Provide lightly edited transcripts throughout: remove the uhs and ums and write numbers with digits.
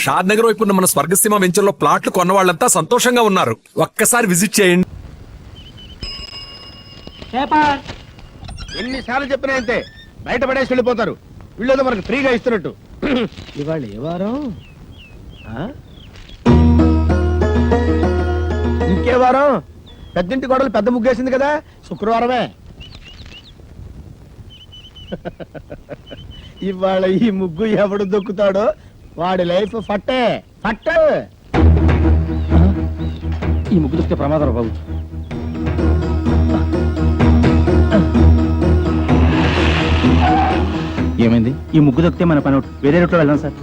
షాద్ నగర్ వైపు ఉన్న మన స్వర్గసీమ వెంచర్ లో ప్లాట్లు కొన్న వాళ్ళంతా సంతోషంగా ఉన్నారు. ఒక్కసారి విజిట్ చేయండి. ఎన్నిసార్లు చెప్పినా అంతే, బయట పడేసి వెళ్ళిపోతారు. వీళ్ళేదో మనకు ఫ్రీగా ఇస్తున్నట్టు. ఇవాళ ఏ వారం? ఇంకే వారం? పెద్దింటి గొడవలు పెద్ద ముగ్గేసింది కదా, శుక్రవారమే. ఇవాళ ఈ ముగ్గు ఎవడు దొక్కుతాడో వాడి లైఫ్ ఫట్టే ఫట్టే. ఈ ముగ్గు దొక్కితే ప్రమాదం బాబు. ఏమైంది? ఈ ముగ్గు దొక్కితే మన పని వేరే రూట్లో వెళ్దాం సార్.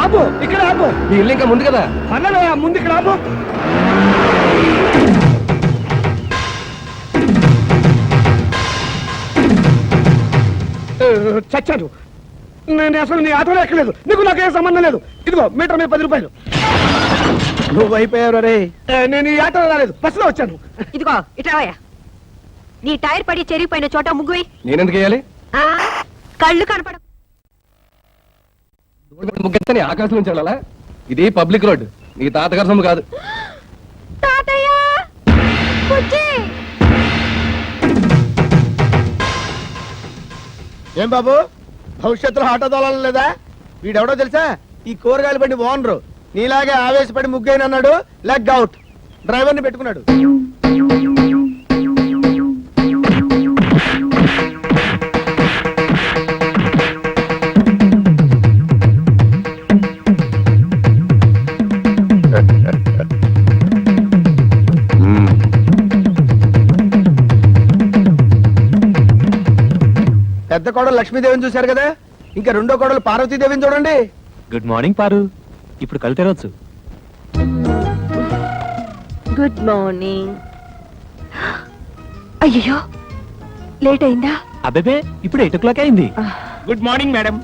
ఆపు, ఇక్కడ ఆపు. మీ ఇల్లు ఇంకా ముందు కదా. పర్లేదు, ముందు ఇక్కడ ఆపు. చచ్చాడు. నేను అసలు నీ ఆటోలో ఎక్కలేదు. నీకు నాకేం సంబంధం లేదు. ఇదిగో మీటర్ మీద 10 రూపాయలు. నువ్వు అయిపోయావు రే. నేను ఈ ఆటోలో రాలేదు, బస్సులో వచ్చాను. ఇదిగో ఇట్రావయ్యా. నీ టైర్ పడి చెరిగిపోయిన చోట ముగ్గు వేయి. నేనెందుకు వేయాలి? కళ్ళు కనపడ ముగ్గెత్తని ఆకాశం నుంచి వెళ్ళాలా? ఇది పబ్లిక్ రోడ్, నీ తాతగారి సొమ్ము కాదు. ఏం బాబు, భవిష్యత్తులో ఆటో తోలాలి లేదా? వీడెవడో తెలుసా? ఈ కూరగాయలు బండి ఓనరు. నీలాగే ఆవేశపడి ముగ్గైన అన్నాడు, లెగ్ అవుట్. డ్రైవర్ని పెట్టుకున్నాడు. పెద్ద కోడలు లక్ష్మీదేవిని చూశారు కదా, ఇంకా రెండో కోడలు పార్వతీదేవిని చూడండి. గుడ్ మార్నింగ్ పారు. ఇప్పుడు కళ్ళు తెరవచ్చు. Good morning. అయ్యో లేట్ అయిందా? అబ్బే ఇప్పుడు 8 o'clock అయింది. Good morning madam.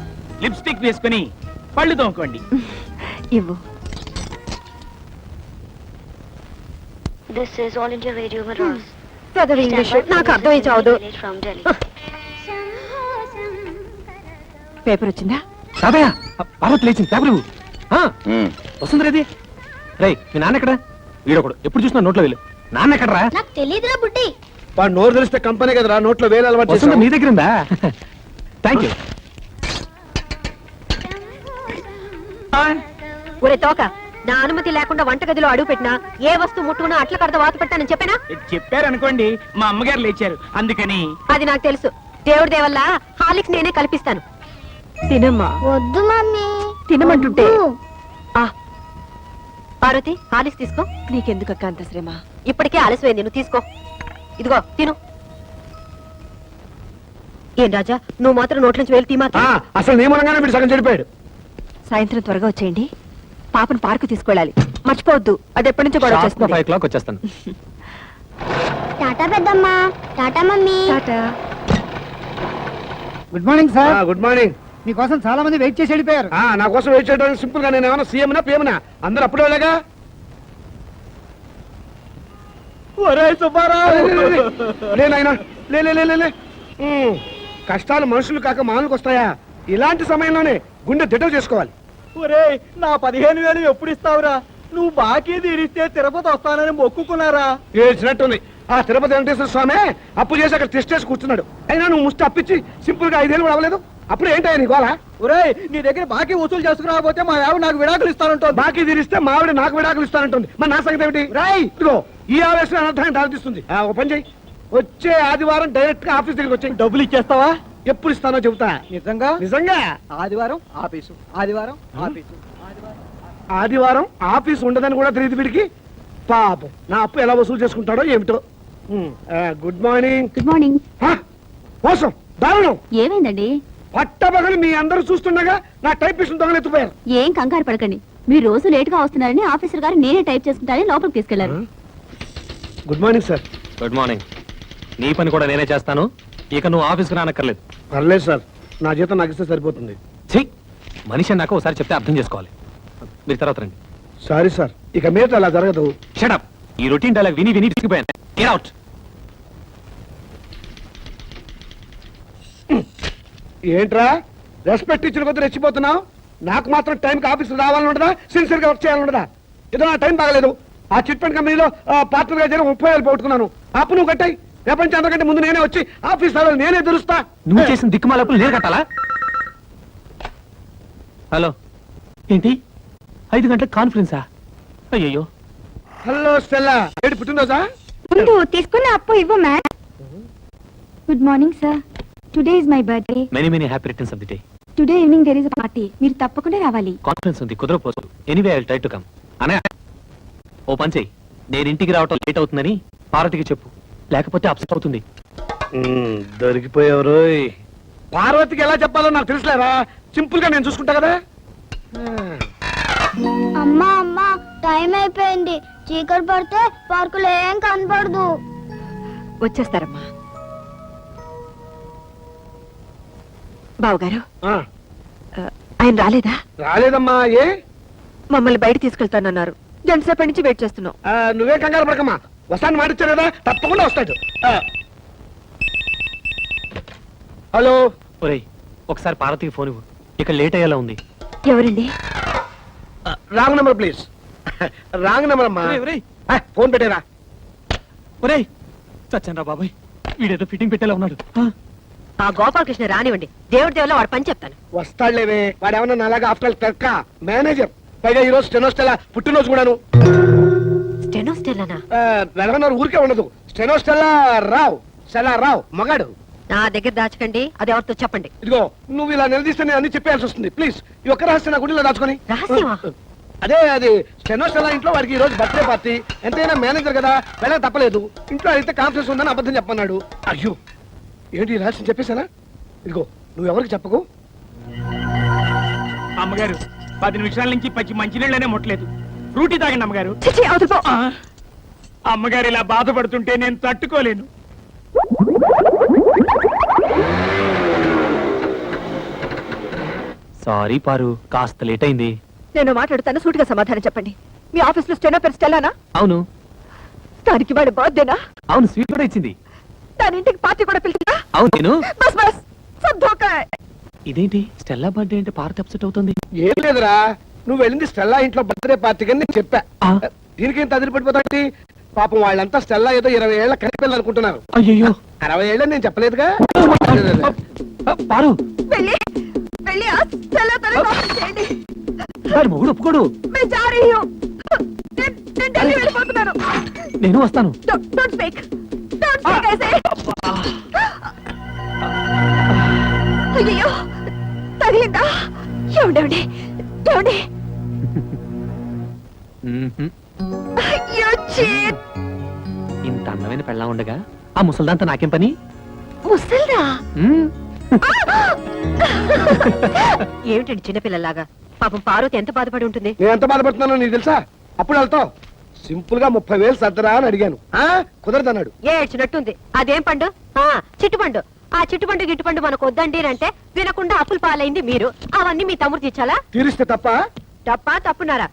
లిప్స్టిక్ వేసుకుని పళ్ళు తోముకోండి. ఇవ్వు. This is All India Radio Madras. చదువు ఇంగ్లీష్ నాకు అర్థమై చావదు. పేపర్ వచ్చిందా? తాతయ్య, పార్వతి లేచింది. పేపర్ ఇవ్వు. వస్తుంది రేది. రే, మీ నాన్న ఎక్కడ? వీడొకడు ఎప్పుడు చూసినా నోట్లో వెళ్ళు. నాన్న ఎక్కడరా? నాకు తెలియదురా బుడ్డి. వాడు నోరు తెలిస్తే కంపెనీ కదరా, నోట్లో వేలు అలవాటు వస్తుంది. చేస్తావు. నీ దగ్గర ఉందా? Thank you. ఒరే తోక, నా అనుమతి లేకుండా వంటగదిలో అడుగు పెట్టినా ఏ వస్తువు ముట్టుకున్నా అట్ల కడత వాత పెట్టానని చెప్పానా? చెప్పారనుకోండి, మా అమ్మగారు లేచారు అందుకని. అది నాకు తెలుసు. దేవుడి దేవల్ల హాలిక్స్ నేనే కల్పిస్తాను. తినమ్మా. వద్దు మమ్మీ. తినమంటుంటే. పార్వతి, హాలిక్స్ తీసుకో. నీకెందుకక్క అంత శ్రమ? ఇప్పటికే ఆలస్యమైంది, నువ్వు తీసుకో. ఇదిగో తిను. ఏం రాజా, నువ్వు మాత్రం నోట్లోంచి వేలు తీమా. అసలు నీ మూలంగానే వీడు సగం చెడిపోయాడు. సాయంత్రం త్వరగా వచ్చేయండి. పాపను పార్కు తీసుకెళ్ళాలి, మర్చిపోవద్దు. అది ఎప్పటి నుంచో గొడవ చేస్తుంది. 5 o'clock వచ్చేస్తాను. టాటా పెద్దమ్మా. Tata mummy. Tata. Good morning sir. Good morning. మీకోసం చాలా మంది వెయిట్ చేసి వెళ్ళిపోయారు. నా కోసం వెయిట్ చేయడానికి సింపుల్ గా నేను ఏమైనా సీఎంనా పిఎంనా? అందరూ అప్పుడే వెళ్ళగా. కష్టాలు మనుషులు కాక మానులకు వస్తాయా? ఇలాంటి సమయంలోనే గుండె దిటవు చేసుకోవాలి. ఒరే, నా 15,000 ఎప్పుడు ఇస్తావురా? నువ్వు బాకీ తీరిస్తే తిరుపతి వస్తానని మొక్కుకున్నారా? ఏడ్చినట్టుంది. ఆ తిరుపతి వెంకటేశ్వర స్వామి అప్పు చేసి అక్కడ టెస్ట్ చేసి కూర్చున్నాడు. అయినా నువ్వు ముష్టి అప్పించి సింపుల్ గా 5 ఏళ్ళు కూడా అవ్వలేదు. అప్పుడు ఏంటయ్యా నీ గోళ? ఒరే, నీ దగ్గర బాకీ వసూలు చేసుకురాకపోతే మా ఆవిడ నాకు విడాకులు ఇస్తానంటుంది. బాకీ తీరిస్తే మా ఆవిడ నాకు విడాకులు ఇస్తానంటుంది. మరి నా సంగతి ఏమిటి? రాయ్, ఇదిగో ఈ ఆవేశం అనర్థాన్ని దారితీస్తుంది. ఒక పని చెయ్యి, వచ్చే ఆదివారం డైరెక్ట్ గా ఆఫీస్ దగ్గరికి వచ్చి డబ్బులు ఇచ్చేస్తావా? ఎప్పుడు ఇస్తానో చెబుతా. నిజంగా? నిజంగా. ఆదివారం ఆఫీసు, ఆదివారం ఆఫీసు. ఆదివారం ఆఫీస్ ఉండదని కూడా తెలియదు వీడికి. పాపం, నా అప్పు ఎలా వసూలు చేసుకుంటాడో ఏమిటో. Good morning. Good morning. మోసం, దారుణం. ఏమైందండి? పట్టబగలు మీ అందరూ చూస్తుండగా నా టైపిస్ట్ దొంగలెత్తిపోయారు. ఏం కంగారు పడకండి. మీరు రోజు లేట్ గా వస్తున్నారని ఆఫీసర్ గారు నేనే టైప్ చేసుకుంటానని లోపలికి తీసుకెళ్లారు. Good morning sir. Good morning. నీ పని కూడా నేనే చేస్తాను. ఇక నువ్వు ఆఫీస్కి రానక్కర్లేదు. పర్లేదు సార్, నా జీతం నాకు ఇస్తే సరిపోతుంది. మనిషి అన్నాక ఒకసారి చెప్తే అర్థం చేసుకోవాలి. మీరు తర్వాత రండి. సారీ సార్, ఇక మీద అలా జరగదు. షటప్. ఈ రొటీన్ డైలాగ్ విని విని తీసుకుపోయాను. Get out. ఏంట్రా రెస్పెక్ట్ ఇచ్చిన కొద్ది రెచ్చిపోతున్నావు. నాకు మాత్రం టైంకి ఆఫీస్ రావాలని ఉండదా, సిన్సియర్ గా వర్క్ చేయాలని ఉండదా? ఏదో నా టైం బాగలేదు. ఆ చిట్ ఫండ్ కంపెనీలో పార్ట్నర్ గా చేరి 30,000 పోగొట్టుకున్నాను. అప్పు నువ్వు కట్టాయి. రేపటి నుంచి అంతకంటే ముందు నేనే వచ్చి ఆఫీస్ రావాలి, నేనే తెలుస్తా. నువ్వు చేసిన దిక్కుమాలప్పుడు నేను కట్టాలా? హలో, ఏంటి 5 గంటలకు కాన్ఫరెన్సా? అయ్యయ్యో. హలో స్టెల్లా, ఏంటి పుట్టినరోజా? ముందు తీసుకున్న అప్పు ఇవ్వు ma'am. Good morning sir. Today is my birthday. Many many happy returns of the day. Today evening there is party. మీరు తప్పకుండా రావాలి. కాన్ఫరెన్స్ ఉంది, కుదరపోదు. Anyway I will try to come. అనే ఓ పని చెయ్యి, నేను ఇంటికి రావటం లేట్ అవుతుందని పార్వతికి చెప్పు, లేకపోతే అప్సెట్ అవుతుంది. దొరికిపోయావు. పార్వతికి ఎలా చెప్పాలో నాకు తెలుసులేరా, సింపుల్ గా నేను చూసుకుంటా కదా. అమ్మా అమ్మా, టైం అయిపోయింది. చీకటి పడితే పార్కులో ఏం కనపడదు. వచ్చేస్తారమ్మా. బావగారు, ఆయన రాలేదా? రాలేదమ్మా. ఏ? మమ్మల్ని బయట తీసుకెళ్తానన్నారు. గంటసేపటి నుంచి వెయిట్ చేస్తున్నాం. నువ్వే కంగారు పడకమ్మా, వస్తాను మాటిచ్చారు కదా, తప్పకుండా వస్తాడు. హలో. ఒరేయ్, ఒకసారి పార్వతికి ఫోన్ ఇవ్వు, ఇక లేట్ అయ్యేలా ఉంది. ఎవరండి? Wrong number please. Wrong number అమ్మా. ఫోన్ పెట్టేరా. ఒరేయ్, చచ్చాను రా బాబాయ్, వీడేదో ఫిట్టింగ్ పెట్టేలా ఉన్నాడు. ఆ గోపాలకృష్ణ రానివ్వండి, దేవుడి దేవులో వాడు పని చెప్తాను. వస్తాడులేవే, వాడు ఏమన్నా నాలాగా ఆఫ్టర్ క్లర్క్ మేనేజర్. పైగా ఈ రోజు స్టెనోస్టెలా పుట్టినరోజు కూడాను. స్టెనోస్టెల్లానా? వెలగన్నారు ఊరికే ఉండదు. స్టెనోస్టెలా రావు, స్టెలా రావు మగాడు. నా దగ్గర దాచకండి, అది ఎవరితో చెప్పండి. ఇదిగో, నువ్వు ఇలా నిలదీస్తే నేను అన్ని చెప్పాల్సి వస్తుంది. ప్లీజ్, ఈ ఒక్క రహస్యం నా గుడిలో దాచుకొని. రహస్యమా? అదే అది స్టెనోస్టెలా ఇంట్లో వాడికి ఈ రోజు బర్త్డే పార్టీ. ఎంతైనా మేనేజర్ కదా, వెళ్ళక తప్పలేదు. ఇంట్లో అయితే కాన్ఫరెన్స్ ఉందని అబద్ధం చెప్పన్నాడు. అయ్యో, ఏంటి ఈ రహస్యం చెప్పేశానా? ఇదిగో, నువ్వు ఎవరికి చెప్పకు. అమ్మగారు 10 నిమిషాల నుంచి పచ్చి మంచినీళ్ళనే ముట్టలేదు. ఫ్రూటీ తాగండి అమ్మగారు. చిచి, అవతల పో. అమ్మగారు ఇలా బాధపడుతుంటే నేను తట్టుకోలేను. సారీ పారు, కాస్త లేట్ అయింది. నేను మాట్లాడుతాను, సూటిగా సమాధానం చెప్పండి. మీ ఆఫీస్ లో స్టెనో పేరు స్టెల్లానా? అవును. దానికి వాడి బర్త్డేనా? అవును, స్వీట్ కూడా ఇచ్చింది. దాని ఇంటికి పార్టీ కూడా పిలిచిందా? అవును. నేను బస్ బస్ సబ్ ధోకా హై. ఇదేంటి స్టెల్లా బర్త్డే అంటే పార్వతి అప్సెట్ అవుతుంది? ఏం లేదురా, నువ్వు వెళ్ళింది స్టెల్లా ఇంట్లో బర్త్డే పార్టీకి అని నేను చెప్పా. ఆ. దీనికి ఏం తదిలి పడిపోతాంటి? పాపం వాళ్ళంతా స్టెల్లా ఏదో 20 ఏళ్ల కనిపిల్లని అనుకుంటున్నారు. అయ్యో, 60 ఏళ్ళని నేను చెప్పలేదుగా. పారు, వెళ్ళి వెళ్ళి ఆ స్టెల్లాతోనే కాల్ చేయండి. వాడి మొగుడు ఒప్పుకోడు. मैं जा रही हूं. నేను ఢిల్లీ వెళ్ళిపోతున్నాను. నేను వస్తాను. Don't speak ऐसे. అయ్యో, తగిలిందా? ఏమండి ఏమండి? అయ్యో, చీట్. ఇంత అందమైన పెళ్ళా ఉండగా ఆ ముసల్దాంతో నాకేం పని? ముసల్దా? మ్మ్. ఏమిటండి చిన్నపిల్లలాగా? పాపం పార్వతి ఎంత బాధపడి ఉంటుంది. నేను ఎంత బాధపడుతున్నానో నీకు తెలుసా? అప్పుడు వెళ్తావు. సింపుల్ గా 30,000 సర్దరా అని అడిగాను. కుదరదన్నాడు. ఏడ్చినట్టుంది. అదేం పండు? చిట్టుపండు. ఆ చిట్టుపండు గిట్టుపండు మనకు వద్దండి అంటే వినకుండా అప్పులు పాలైంది మీరు. అవన్నీ మీ తమ్ముడు తీర్చాలా? తీరిస్తే తప్ప. తప్పున్నారా?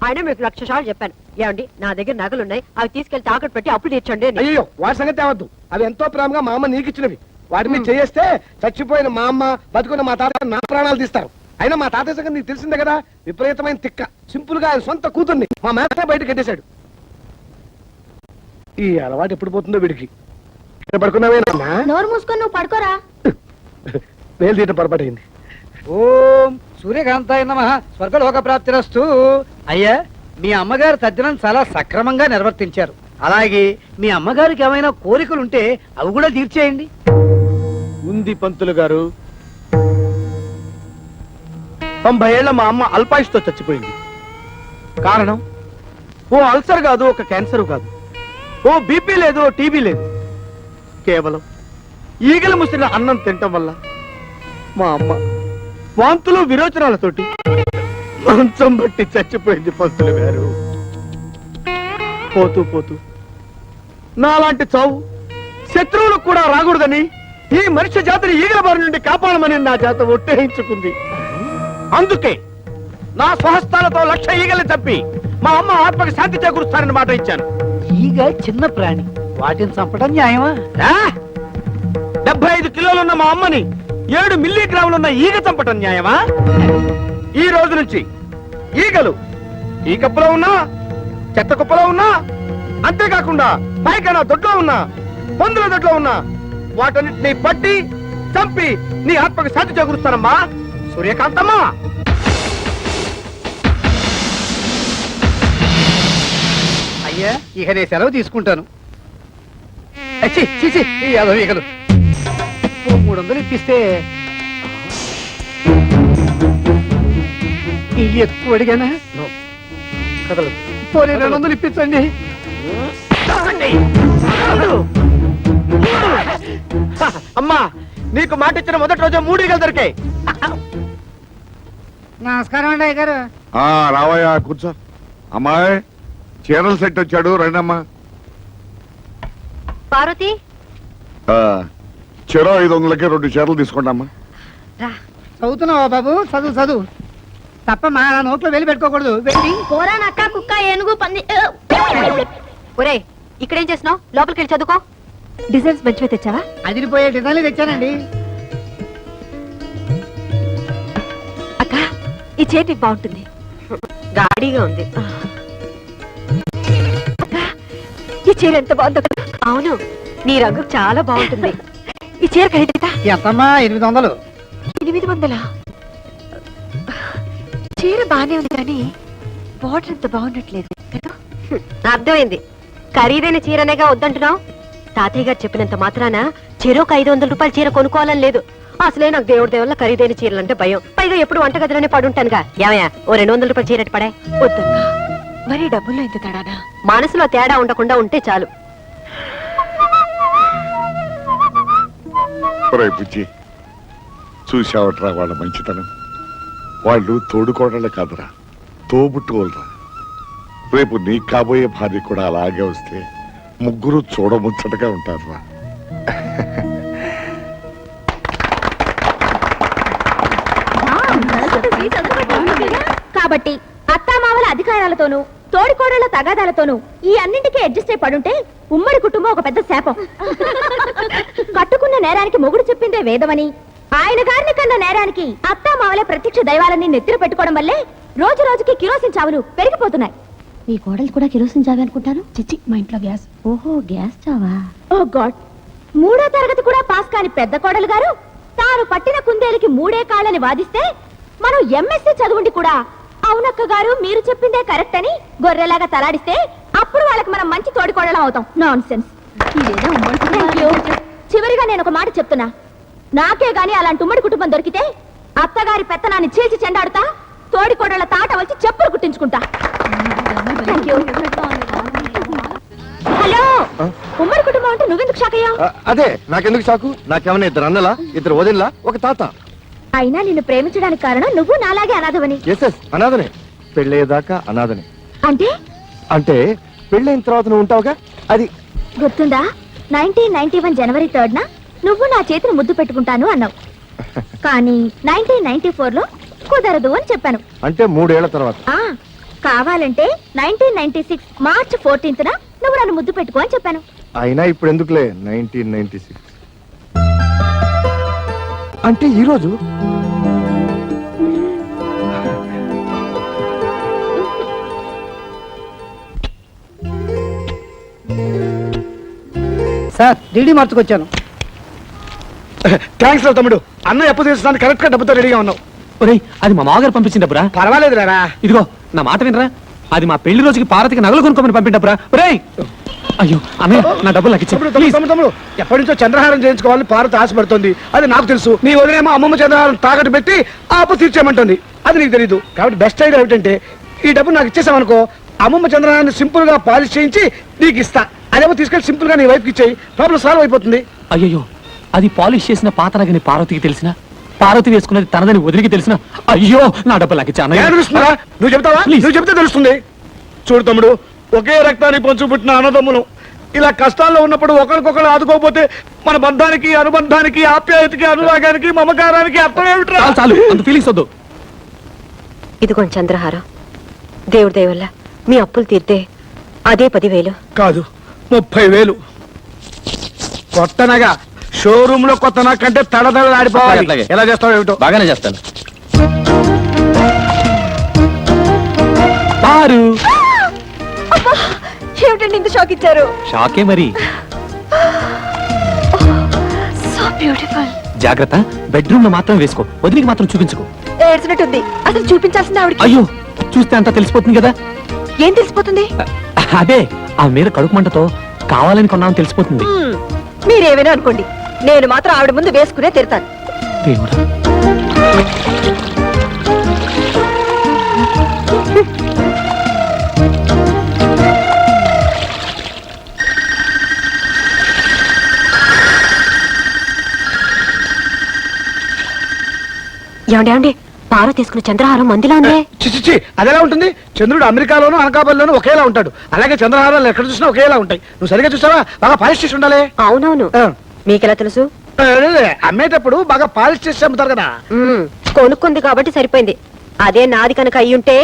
ఆయన మీకు 1,00,000 సార్లు చెప్పాను. ఏమండి, నా దగ్గర నగలున్నాయి, అవి తీసుకెళ్లి తాకట్టు పెట్టి అప్పులు తీర్చండి అని. అయ్యో, వాడి సంగతి తేవద్దు. అవి ఎంతో ప్రేమగా మా అమ్మ నీకు ఇచ్చినవి. వాటి మీద చేస్తే చచ్చిపోయిన మా అమ్మ, బతుకున్న మా తాత నా ప్రాణాలు తీస్తారు. అయినా మా తాతయ్య సంగతి నీకు తెలిసిందే కదా, విపరీతమైన తిక్క. సింపుల్ గా ఆయన సొంత కూతుర్ని మా మేత బయట కట్టేశాడు. ఈ అలవాటు ఎప్పుడు పోతుందో వీడికి. ఇక్కడ పడుకున్నావేనా? నోరు మూసుకొని నువ్వు పడుకోరా. వేలు తీయటం పొరపాటైంది. ఓం సూర్యకాంతాయ నమః. స్వర్గలోక ప్రాప్తిరస్తు. అయ్యా, మీ అమ్మగారు తద్దినం చాలా సక్రమంగా నిర్వర్తించారు. అలాగే మీ అమ్మగారికి ఏమైనా కోరికలుంటే అవి కూడా తీర్చేయండి. ఉంది పంతులు గారు. 90 ఏళ్ల మా అమ్మ అల్పాయుష్తో చచ్చిపోయింది. కారణం ఓ అల్సర్ కాదు, ఒక క్యాన్సర్ కాదు, ఓ బీపీ లేదు, ఓ టీబీ లేదు. కేవలం ఈగలు ముసిన అన్నం తినటం వల్ల మా అమ్మ వాంతులు విరోచనాలతోటి మంచం బట్టి చచ్చిపోయింది పంతులు గారు. పోతూ పోతూ నాలాంటి చావు శత్రువులకు కూడా రాకూడదని ఈ మనిషి జాతిని ఈగల బారి నుండి కాపాడమని నా జాత ఒట్టేయించుకుంది. అందుకే నా స్వహస్తాలతో 1,00,000 ఈగలు తప్పి మా అమ్మ ఆత్మకి శాంతి చేకూరుస్తానని మాట ఇచ్చాను. ఈగ చిన్న ప్రాణి, వాటిని చంపడం న్యాయమా? 75 కిలోలున్న మా అమ్మని 7 మిల్లీగ్రాములున్న ఈగ చంపటం న్యాయమా? ఈ రోజు నుంచి ఈగలు ఈ కప్పులో ఉన్నా, చెత్త కుప్పలో ఉన్నా, అంతేకాకుండా పైకైనా దొడ్లో ఉన్నా, పందుల దొడ్లో ఉన్నా, వాటన్నిటిని పట్టి చంపి నీ ఆత్మకు శాంతి చేకూరుస్తానమ్మా సూర్యకాంతమ్మా. అయ్యా ఇక నేను సెలవు తీసుకుంటాను. ఛీ, ఛీ, ఛీ, ఈ యాదవ్ ఈగలు. ఓ 300 ఇప్పిస్తే ఇవి ఎక్కువ అడిగానా? కదలదు. పోనీ 200 ఇప్పించండి. అమ్మా నీకు మాట ఇచ్చిన మొదటి రోజే 3 ఈగలు దొరికాయి. నమస్కారం అండి అయ్య గారు. రావయ్యా కూర్చో. అమ్మాయి చీరల సెట్ వచ్చాడు, రండమ్మా. పార్వతి చెరో 500కి 2 చీరలు తీసుకోండి అమ్మా. చదువుతున్నావా బాబు? చదువు చదువు తప్ప మా నోట్లో వెళ్ళి పెట్టుకోకూడదు. వెళ్ళి కూర నక్క కుక్క ఏనుగు పంది ఒరే ఇక్కడేం చేస్తున్నావు? లోపలికి వెళ్ళి చదువుకో. డిజైన్స్ మంచిగా తెచ్చావా? అదిరిపోయే డిజైన్లు తెచ్చానండి. అక్క ఈ చీర నీకు బాగుంటుంది. గాడిగా ఉంది. అక్క ఈ చీర ఎంత బాగుంది. అవును నీ రంగు చాలా బాగుంటుంది. ఈ చీర ఖరీదా? ఎంతమ్మా? 800. 800? చీర బానే ఉంది కానీ బార్డర్ అంత బాగున్నట్లేదు కదా. అర్థమైంది. ఖరీదైన చీరనేగా వద్దంటున్నావు. తాతయ్య గారు చెప్పినంత మాత్రాన చెరోకు 500 రూపాయల చీర కొనుక్కోవాలని లేదు. అసలే నాకు దేవుడి దేవుళ్ళ ఖరీదైన చీరలంటే భయం. పైగా ఎప్పుడు వంటగదిలోనే పడుంటానుగా. ఏమయ్యా ఓ 200 రూపాయల చీర పడే. వద్దమ్మా మరి డబ్బుల్లో ఎంత తేడానా? మనసులో తేడా ఉండకుండా ఉంటే చాలు. బుజ్జి చూసావట్రా వాళ్ళ మంచితనం. వాళ్ళు తోడుకోవడాలే కాదురా, తోబుట్టుకోలరా. రేపు నీకు కాబోయే భార్య కూడా అలాగే వస్తే ముగ్గురు చూడముచ్చటగా ఉంటారురా. కాబట్టి అత్తామామల అధికారాలతోనూ తోడికోడళ్ల తగాదాలతోనూ ఈ అన్నింటికీ అడ్జస్ట్ అయి పడుంటే ఉమ్మడి కుటుంబం ఒక పెద్ద శాపం. కట్టుకున్న నేరానికి మొగుడు చెప్పిందే వేదమని, ఆయన గారిని కన్న నేరానికి అత్తామామలే ప్రత్యక్ష దైవాలని నెత్తిన పెట్టుకోవడం వల్లే రోజు రోజుకి కిరోసిన్ చావులు పెరిగిపోతున్నాయి. మీ కోడలు కూడా కిరోసిన్ చావే అనుకుంటాను. చిచ్చి మా ఇంట్లో గ్యాస్. ఓహో గ్యాస్ చావా. ఓ గాడ్. 3వ తరగతి కూడా పాస్ కాని పెద్ద కోడలు గారు తాను పట్టిన కుందేలికి 3 కాళ్ళని వాదిస్తే మనం ఎంఎస్సీ చదువుండి కూడా అవునక్క గారు మీరు చెప్పిందే కరెక్ట్ అని గొర్రెలాగా తలాడిస్తే అప్పుడు వాళ్ళకి మనం మంచి తోడికోడలం అవుతాం. Non sense. చివరిగా నేను ఒక మాట చెప్తున్నా. నాకే గాని అలాంటి ఉమ్మడి కుటుంబం దొరికితే అత్తగారి పెత్తనాన్ని చీల్చి చెండాడుతా, తోడికోడళ్ల తాట వచ్చి చెప్పులు కుట్టించుకుంటా. హలో ఉమ్మడి కుటుంబం అంటే నువ్వెందుకు షాక్ అయ్యావు? అదే నాకెందుకు షాకు? నాకేమన్నా 2 అన్నలా, 2 వదినలా, ఒక తాత. అయినా నిన్ను ప్రేమించడానికి కారణం నువ్వు నాలాగే అనాథవని. ఎస్ అనాథనే. పెళ్ళయ్యేదాకా అనాథనే. అంటే అంటే పెళ్ళైన తర్వాత నువ్వు ఉంటావుగా, అది గుర్తుందా? 1991 జనవరి 3rd నువ్వు నా చేతిని ముద్దు పెట్టుకుంటాను అన్నావు. కానీ 1994లో కుదరదు అని చెప్పాను. అంటే 3 ఏళ్ల తర్వాత. కావాలంటే 1996 మార్చ్ 14th నువ్వు నన్ను ముద్దు పెట్టుకో అని చెప్పాను. అయినా ఇప్పుడు ఎందుకులే 1996 అంటే ఈ రోజు. Sir DD మార్చుకొచ్చాను. థ్యాంక్స్ రా తమ్ముడు. అన్న ఎప్పుడు తీర్చడానికి కరెక్ట్ గా డబ్బుతో రెడీగా ఉన్నావు. ఒరేయ్ అది మా మామగారు పంపించిన డబ్బురా. పర్వాలేదు రా. ఇదిగో నా మాట వినరా, అది మా పెళ్లి రోజుకి పార్వతికి నగలు కొనుక్కోమని పంపిన డబ్బురా. ఒరేయ్ అయ్యో అన్నయ్య నా డబ్బులు నాకు ఇచ్చే. తమ్ముడు ఎప్పటి నుంచో చంద్రహారం చేయించుకోవాలని పార్వతి ఆశపడుతుంది. అది నాకు తెలుసు. నీ వదిలేమో అమ్మమ్మ చంద్రహారం తాకట్టు పెట్టి ఆ అప్పు తీర్చేయమంటుంది. అది నీకు తెలీదు. కాబట్టి బెస్ట్ ఐడియా ఏమిటంటే ఈ డబ్బు నాకు ఇచ్చేసామనుకో, అమ్మమ్మ చంద్రహారాన్ని సింపుల్ గా పాలిష్ చేయించి నీకు ఇస్తా. అదేమో తీసుకెళ్లి సింపుల్ గా నీ వైఫ్కి ఇచ్చేయి. ప్రాబ్లం సాల్వ్ అయిపోతుంది. అయ్యో అది పాలిష్ చేసిన పాత నగని పార్వతికి తెలిసిన, పార్వతి వేసుకున్నది తనదని వదిలికి తెలిసిన, అయ్యో నా డబ్బులు నాకు ఇచ్చా. తెలుస్తుందా? నువ్వు చెప్తావా? నువ్వు చెప్తే తెలుస్తుంది. చూడు తమ్ముడు, ఒకే రక్తాన్ని పంచు పుట్టిన అన్నదమ్ములు ఇలా కష్టాల్లో ఉన్నప్పుడు ఒకరికొకరు ఆదుకోకపోతే మన బంధానికి, అనుబంధానికి, ఆప్యాయతకి, అనురాగానికి, మమకారానికి అర్థం ఏమిట్రా? చాలు అంత ఫీలింగ్స్ వద్దు. ఇదిగోండి చంద్రహారం. దేవుడి దయ వల్ల మీ అప్పులు తీర్తే అదే 10,000. కాదు 30,000. కొత్తనగా షోరూమ్ లో కొత్త నాకంటే తడదడ ఆడిపోవాలి. అట్లాగే. ఎలా చేస్తావు ఏమిటో. బాగానే చేస్తాను. పారు ఏమిటండి ఇంత షాక్ ఇచ్చారు? షాకే మరి. So beautiful. జాగ్రత్త, బెడ్రూమ్ లో మాత్రం వేసుకో, వదిలికి మాత్రం చూపించుకో. ఏడ్చినట్టుంది. అసలు చూపించాల్సింది ఆవిడకి. అయ్యో, చూస్తే అంతా తెలిసిపోతుంది కదా. ఏం తెలిసిపోతుంది? అదే, ఆ మీద కడుపు మంటతో కావాలని కొన్నామని తెలిసిపోతుంది. మీరేమైనా అనుకోండి, నేను మాత్రం ఆవిడ ముందు వేసుకునే తిడతాను. దేవుడా. ఏమండి పార తీసుకున్న చంద్రహారం మందిలా ఉందే. చిచి, అదెలా ఉంటుంది? చంద్రుడు అమెరికాలోను అనకాపల్లిలోను ఒకేలా ఉంటాడు. అలాగే చంద్రహారాలు ఎక్కడ చూసినా ఒకేలా ఉంటాయి. నువ్వు సరిగా చూసావా? బాగా పాలిష్ చేసి ఉండాలి. అవునవును. ఆ. మీకెలా తెలుసు? అమ్మేటప్పుడు బాగా పాలిష్ చేసి అమ్ముతారు కదా. కొనుక్కుంది కాబట్టి సరిపోయింది. అదే నాది కనుక అయ్యుంటే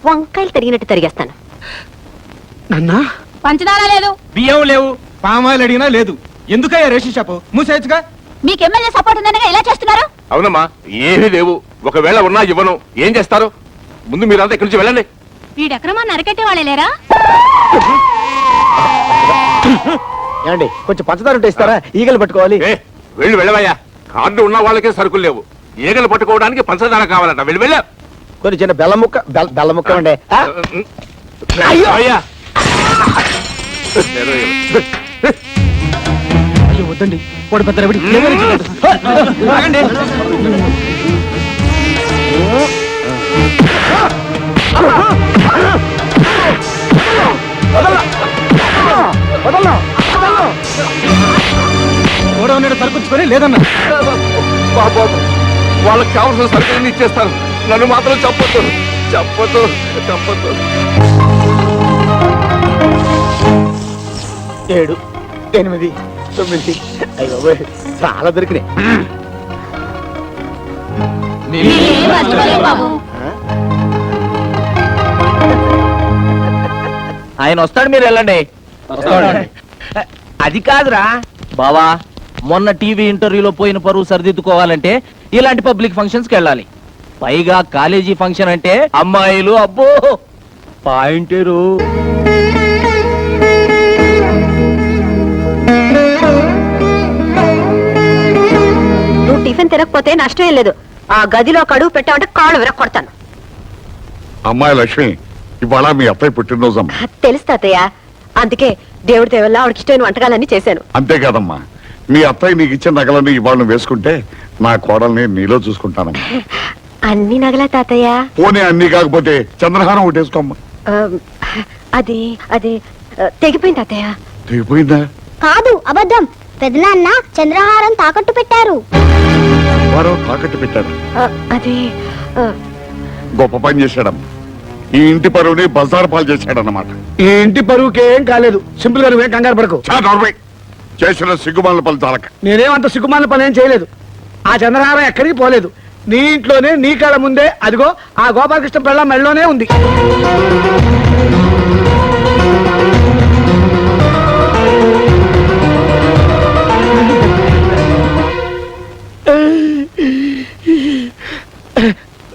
వంకాయలు తరిగినట్టు తరిగేస్తాను. నన్నా పంచదార లేదు, బియ్యం లేవు, పామాయిల్ అడిగినా లేదు. ఎందుకయ్యా రేషన్ షాపు మూసేయచ్చుగా? మీకు ఎమ్మెల్యే సపోర్ట్ ఉందనగా ఇలా చేస్తున్నారు. అవునమ్మా, ఏమీ లేవు. ఒకవేళ ఉన్నా ఇవ్వను. ఏం చేస్తారు? ముందు మీరంతా ఇక్కడి నుంచి వెళ్ళండి. వీడెక్రమాన్ని అరకెట్టే వాళ్ళే లేరా? ఏమండి కొంచెం పంచదార ఉంటే ఇస్తారా? ఈగలు పట్టుకోవాలి. వెళ్ళవయ్యా. కార్డు ఉన్న వాళ్ళకే సరుకులు లేవు. ఈగలు పట్టుకోవడానికి పంచదార కావాలట. వెళ్ళి కొన్ని చిన్న బెల్ల ముక్క ఉండే. అయ్యా. అయ్యో వద్దండి, వాడు పెద్ద రవిడి. ఆగండి. గోడౌన్ సరుకుంచుకొని లేదన్నా. బాబు, వాళ్ళకి కావాల్సిన సరుకులన్నీ ఇచ్చేస్తాను. నన్ను మాత్రం చెప్పొద్దు. చెప్పొద్దు. 7, 8, 9. అయ్యో చాలా దొరికినాయి. ఆయన వస్తాడు, మీరు వెళ్ళండి. అది కాదురా బావా, మొన్న టీవీ ఇంటర్వ్యూలో పోయిన పరువు సరిదిద్దుకోవాలంటే ఇలాంటి పబ్లిక్ ఫంక్షన్స్ కి వెళ్ళాలి. పైగా కాలేజీ ఫంక్షన్ అంటే అమ్మాయిలు, అబ్బో పాయింటేరు. నువ్వు టిఫిన్ తినకపోతే నష్టం ఏం లేదు. ఆ గదిలో కడుగు పెట్టామంటే కాళ్ళు విరక్కొడతాను. అమ్మాయి లక్ష్మి, ఇవాళ మీ అత్తయ్య పుట్టినరోజమ్మా. తెలుసు తాతయ్య, అందుకే దేవుడి దేవల్ల ఆవిడకి ఇష్టమైన వంటకాలన్నీ చేశాను. అంతేకాదమ్మా, మీ అత్తయ్య నీకు ఇచ్చిన నగలని ఇవాళ నువ్వు వేసుకుంటే నా కోడల్ని నీలో చూసుకుంటానమ్మా. అన్ని నగలా తాతయ్య? పోనీ అన్ని కాకపోతే చంద్రహారం ఒకటి వేసుకోమ్మా. ఆ, అది అది తెగిపోయింది తాతయ్య. తెగిపోయిందా? కాదు, అబద్ధం. పెదనాన్న చంద్రహారం తాకట్టు పెట్టారు. వారు తాకట్టు పెట్టారు. అది గొప్ప పని చేశాడమ్మా. ఈ ఇంటి పరువుని బజార్ పాలు చేశాడన్నమాట. ఈ ఇంటి పరువుకి ఏం కాలేదు. సింపుల్ గా నువ్వేం కంగారు పడకు. చేసిన సిగ్గుమాల పలు చాలక. నేనేమంత సిగ్గుమాల పని ఏం చేయలేదు. ఆ చంద్రహారం ఎక్కడికి పోలేదు. నీ ఇంట్లోనే, నీ కాళ్ళ ముందే, అదిగో ఆ గోపాలకృష్ణ పెళ్ళ మెళ్ళలోనే ఉంది.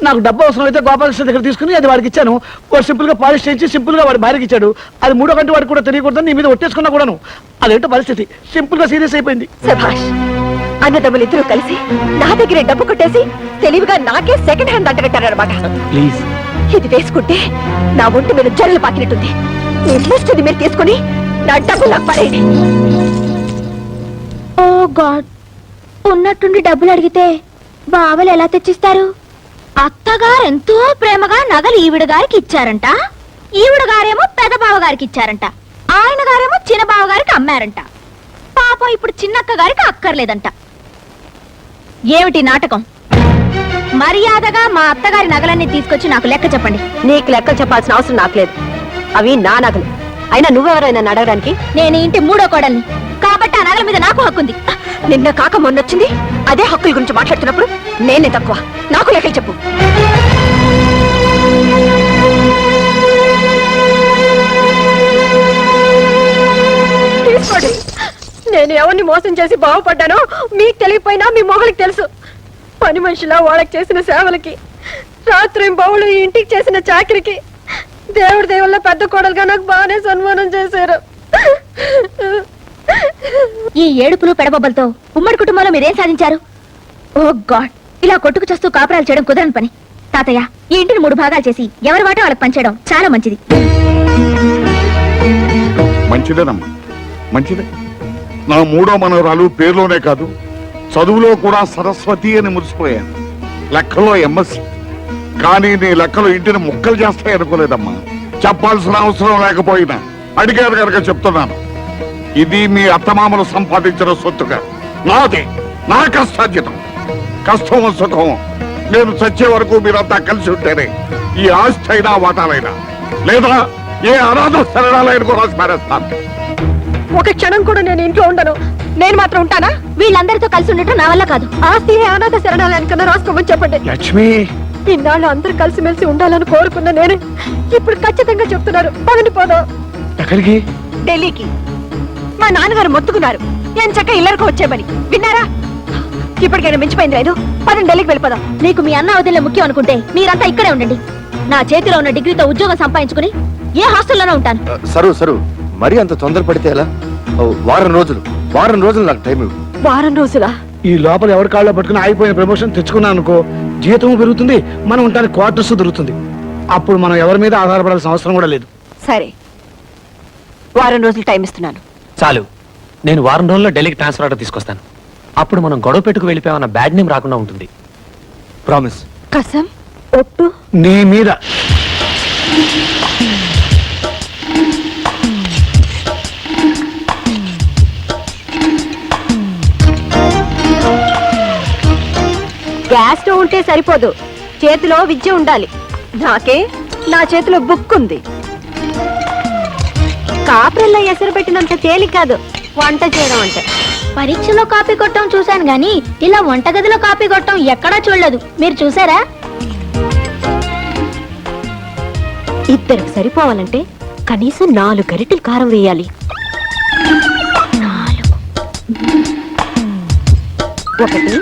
నాకు డబ్బు అవసరం అయితే గోపాలకృష్ణ దగ్గర తీసుకుని అది వాడికి ఇచ్చాను. వాడు సింపుల్ గా పాలిష్ చేయించి సింపుల్ గా వాడి భార్యకి ఇచ్చాడు. అది 3వ గంట వాడికి కూడా తెలియకూడదని నీ మీద ఒట్టేసుకున్నా కూడాను. అదేంటో పరిస్థితి. సింపుల్ గా సీరియస్ అయిపోయింది. సభాష్, అన్నదమ్ములిద్దరూ కలిసి నా దగ్గరే డబ్బు కొట్టేసి తెలివిగా నాకే సెకండ్ హ్యాండ్ అంటగట్టారనమాట. ప్లీజ్, ఇది వేసుకుంటే నా ఒంటి మీద జరలు పాకినట్టుంది. మీ దృష్టిని మీరు తీసుకుని నా డబ్బు నాకు పడేయండి. ఓ గాడ్, ఉన్నట్టుండి డబ్బులు అడిగితే బావలు ఎలా తెచ్చిస్తారు? అత్తగారు ఎంతో ప్రేమగా నగలు ఈవిడ గారికి ఇచ్చారంట. ఈవిడ గారేమో పెద్ద బావ గారికి ఇచ్చారంట. ఆయన గారేమో చిన్న బావ గారికి అమ్మారంట. పాపం ఇప్పుడు చిన్నక్క గారికి అక్కర్లేదంట. ఏమిటి నాటకం? మర్యాదగా మా అత్తగారి నగలన్నీ తీసుకొచ్చి నాకు లెక్క చెప్పండి. నీకు లెక్కలు చెప్పాల్సిన అవసరం నాకు లేదు. అవి నా నగలు. అయినా నువ్వెవరైనా అడగడానికి? నేను ఇంటి 3వ కోడల్ని కాబట్టి ఆ నగల మీద నాకు హక్కుంది. నిన్న కాక మొన్నొచ్చింది. అదే హక్కుల గురించి మాట్లాడుతున్నప్పుడు నేనే తక్కువ. నాకు లెక్కలు చెప్పు. తీసుకోండి. నేను ఎవరిని మోసం చేసి బాగుపడ్డానో మీకు తెలియపోయినా మీ మొగలికి తెలుసు. పని మనిషిలా వాళ్ళకి చేసిన సేవలకి, రాత్రి బౌళ్ళు ఈ ఇంటికి చేసిన చాకరికి దేవుడి దేవుళ్ళ పెద్ద కోడలుగా నాకు బాగానే సన్మానం చేశారు. ఈ ఏడుపులు పెడబొబ్బలతో ఉమ్మడి కుటుంబంలో మీరేం సాధించారు? ఓ గాడ్, ఇలా కొట్టుకు చేస్తూ కాపురాలు చేయడం కుదరని పని. తాతయ్య, ఈ ఇంటిని 3 భాగాలు చేసి ఎవరి వాటా వాళ్ళకి పంచేయడం చాలా మంచిది. మంచిదేనమ్మా, మంచిదే. నా 3వ మనవరాలు పేరులోనే కాదు, చదువులో కూడా సరస్వతి అని మురిసిపోయాను. లెక్కలో ఎంఎస్సి. కానీ నీ లెక్కలు ఇంటిని ముక్కలు చేస్తాయి అనుకోలేదమ్మా. చెప్పాల్సిన అవసరం లేకపోయినా అడిగారు కనుక చెప్తున్నాను. ఇది మీ అత్తమామలు సంపాదించిన సొత్తుగా నాదే, నా కష్టార్జితం. కష్టం సుఖం నేను చచ్చే వరకు మీరంతా కలిసి ఉంటేనే ఈ ఆస్తి అయినా వాటాలైనా, లేదా ఏ అనాథ శరణాలైన కూడా స్మరిస్తాను. ఒక క్షణం కూడా నేను ఇంట్లో ఉండను. నేను మాత్రం ఉంటానా? వీళ్ళందరితో కలిసి ఉండటం నా వల్ల కాదు. ఆస్తి అనాథ శరణాలయానికన్నా రాసుకోమని చెప్పండి. లక్ష్మి, ఇన్నాళ్ళు అందరూ కలిసిమెలిసి ఉండాలని కోరుకున్న నేను ఇప్పుడు ఖచ్చితంగా చెప్తున్నారు, పదని పోదాం. ఎక్కడికి? ఢిల్లీకి. మా నాన్నగారు మొత్తుకున్నారు ఎంచక్క ఇల్లరికి వచ్చేమని. విన్నారా? ఇప్పటికైనా మించిపోయింది లేదు. పదని ఢిల్లీకి వెళ్ళిపోదాం. నీకు మీ అన్న వదిలే ముఖ్యం అనుకుంటే మీరంతా ఇక్కడే ఉండండి. నా చేతిలో ఉన్న డిగ్రీతో ఉద్యోగం సంపాదించుకుని ఏ హాస్టల్లోనే ఉంటాను. సరు మరీ అంత తొందరపడితే ఎలా? వారం రోజులు నాకు టైం ఇవ్వు. వారం రోజులా? ఈ లోపల ఎవరి కాళ్ళలో పట్టుకుని ఆగిపోయిన ప్రమోషన్ తెచ్చుకున్నా అనుకో, జీతం పెరుగుతుంది, మనం ఉంటానికి క్వార్టర్స్ దొరుకుతుంది. అప్పుడు మనం ఎవరి మీద ఆధారపడాల్సిన అవసరం కూడా లేదు. సరే, వారం రోజులు టైం ఇస్తున్నాను. చాలు, నేను వారం రోజుల్లో ఢిల్లీకి ట్రాన్స్ఫర్ ఆర్డర్ తీసుకొస్తాను. అప్పుడు మనం గొడవ పెట్టుకు వెళ్ళిపోయామన్న బ్యాడ్ నేమ్ రాకుండా ఉంటుంది. ప్రామిస్. కసం ఒట్టు. నీ మీద. గ్యాస్ స్టవ్ ఉంటే సరిపోదు, చేతిలో విద్య ఉండాలి. నాకే నా చేతిలో బుక్ ఉంది. కాపురల్లో ఎసరు పెట్టినంత తేలిక కాదు వంట చేయడం అంటే. పరీక్షలో కాపీ కొట్టడం చూశాను గాని ఇలా వంటగదిలో కాపీ కొట్టడం ఎక్కడా చూడలేదు. మీరు చూసారా? ఇద్దరికి సరిపోవాలంటే కనీసం 4 గరిటెలు కారం వేయాలి. 1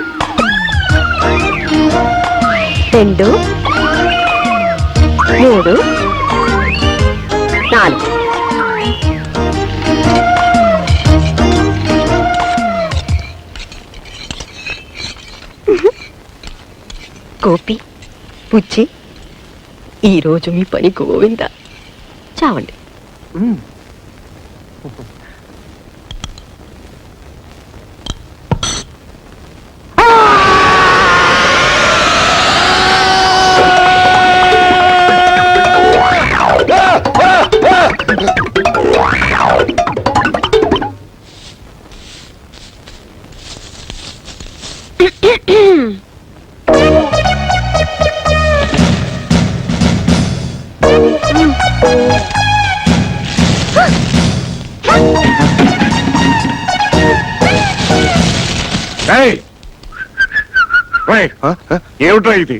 2 3 4. గోపి, పుచ్చి, ఈరోజు మీ పని గోవిందా. చావండి. ఏమిట్రా ఇది?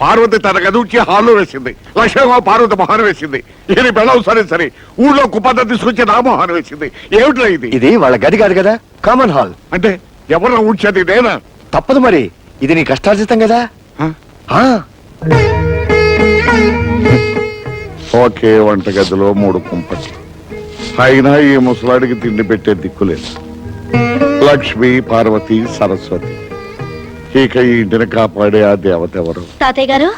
పార్వతి తన గదుచి హాల్లో వేసింది, లక్ష్మమ్మ పార్వతి మొహాన వేసింది. ఇది బెళ్ళవు సరే ఊళ్ళో కుప్పంత తీసుకొచ్చి నా మొహాన వేసింది. ఏమిట్రా ఇది? ఇది వాళ్ళ గది కాదు కదా, కామన్ హాల్. అంటే ఎవరు ఊడ్చేది నేనా? తప్పదు మరి, ఇది నీ కష్టార్జితం కదా. ఒకే వంటగదిలో 3 కుంపటి. అయినా ఈ ముసలాడికి తిండి పెట్టే దిక్కులేదు. లక్ష్మి, పార్వతి, సరస్వతి. ఇక ఈ ఇంటిని కాపాడే ఆ దేవత ఎవరు? తాతయ్య గారు,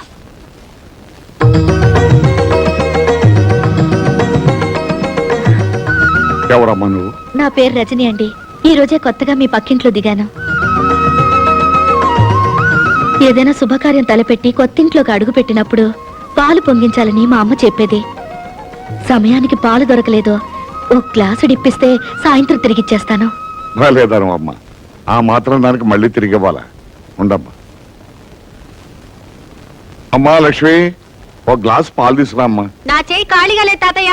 ఎవరమ్మా నువ్వు? నా పేరు రజని అండి. ఈ రోజే కొత్తగా మీ పక్కింట్లో దిగాను. ఏదైనా శుభకార్యం తలపెట్టి కొత్తింట్లోకి అడుగు పెట్టినప్పుడు పాలు పొంగించాలని మా అమ్మ చెప్పేది. సమయానికి పాలు దొరకలేదు, ఓ గ్లాసు డిప్పిస్తే సాయంత్రం తిరిగిచ్చేస్తాను. లేదను అమ్మ, ఆ మాత్రం దానికి మళ్ళీ తిరిగి ఇవ్వాలా? ఉండమ్మా. అమ్మా లక్ష్మి, ఓ గ్లాస్ పాలు తీసుకురా అమ్మా. నా చేయి ఖాళీగా లేదు తాతయ్య.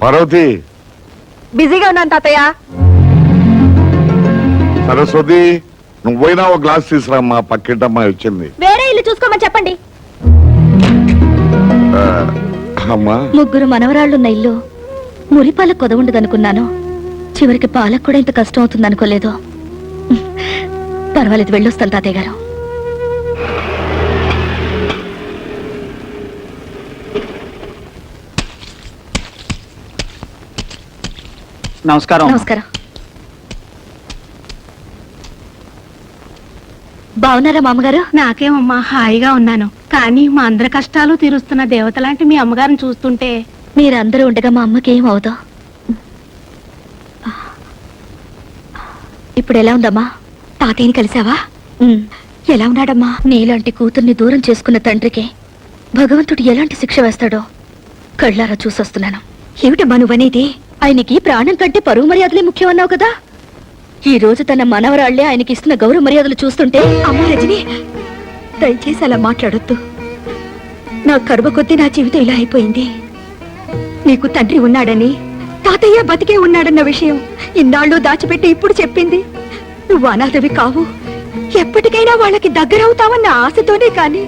పార్వతి, బిజీగా ఉన్నాను తాతయ్య. సరస్వతి, నువ్వైనా ఓ గ్లాస్ తీసుకురామ్మా, పక్కింటమ్మా వచ్చింది. వేరే ఇల్లు చూసుకోమని చెప్పండి. అమ్మా, 3 మనవరాళ్ళున్న ఇల్లు మురిపాల కొదవుండదనుకున్నాను. చివరికి పాలకు కూడా ఇంత కష్టం అవుతుంది అనుకోలేదు. పర్వాలేదు, వెళ్ళొస్తాను తాతయ్య గారు. నమస్కారం. నమస్కారం. బాగున్నారా మామగారు? నాకేమమ్మా, హాయిగా ఉన్నాను. కానీ మా అందరి కష్టాలు తీరుస్తున్న దేవత లాంటి మీ అమ్మగారిని చూస్తుంటే మీరందరూ ఉండగా మా అమ్మకి ఏం అవుదా? ఇప్పుడు ఎలా ఉందమ్మా? తాతయ్యని కలిసావా? ఎలా ఉన్నాడమ్మా? నీలాంటి కూతుర్ని దూరం చేసుకున్న తండ్రికి భగవంతుడు ఎలాంటి శిక్ష వేస్తాడో కళ్ళారా చూసొస్తున్నాను. ఏమిటమ్మా నువ్వనేది? ఆయనకి ప్రాణం కంటే పరువు మర్యాదలే ముఖ్యం అన్నావు కదా. ఈ రోజు తన మనవరాళ్లే ఆయనకి ఇస్తున్న గౌరవ మర్యాదలు చూస్తుంటే, అమ్మ రజని, దయచేసి అలా మాట్లాడొద్దు. నా కర్మ కొద్దీ నా జీవితం ఇలా అయిపోయింది. నీకు తండ్రి ఉన్నాడని, తాతయ్య బతికే ఉన్నాడన్న విషయం ఇన్నాళ్ళు దాచిపెట్టి ఇప్పుడు చెప్పింది. నువ్వు అనాథవి కావు, ఎప్పటికైనా వాళ్ళకి దగ్గరవుతావన్న ఆశతోనే కాని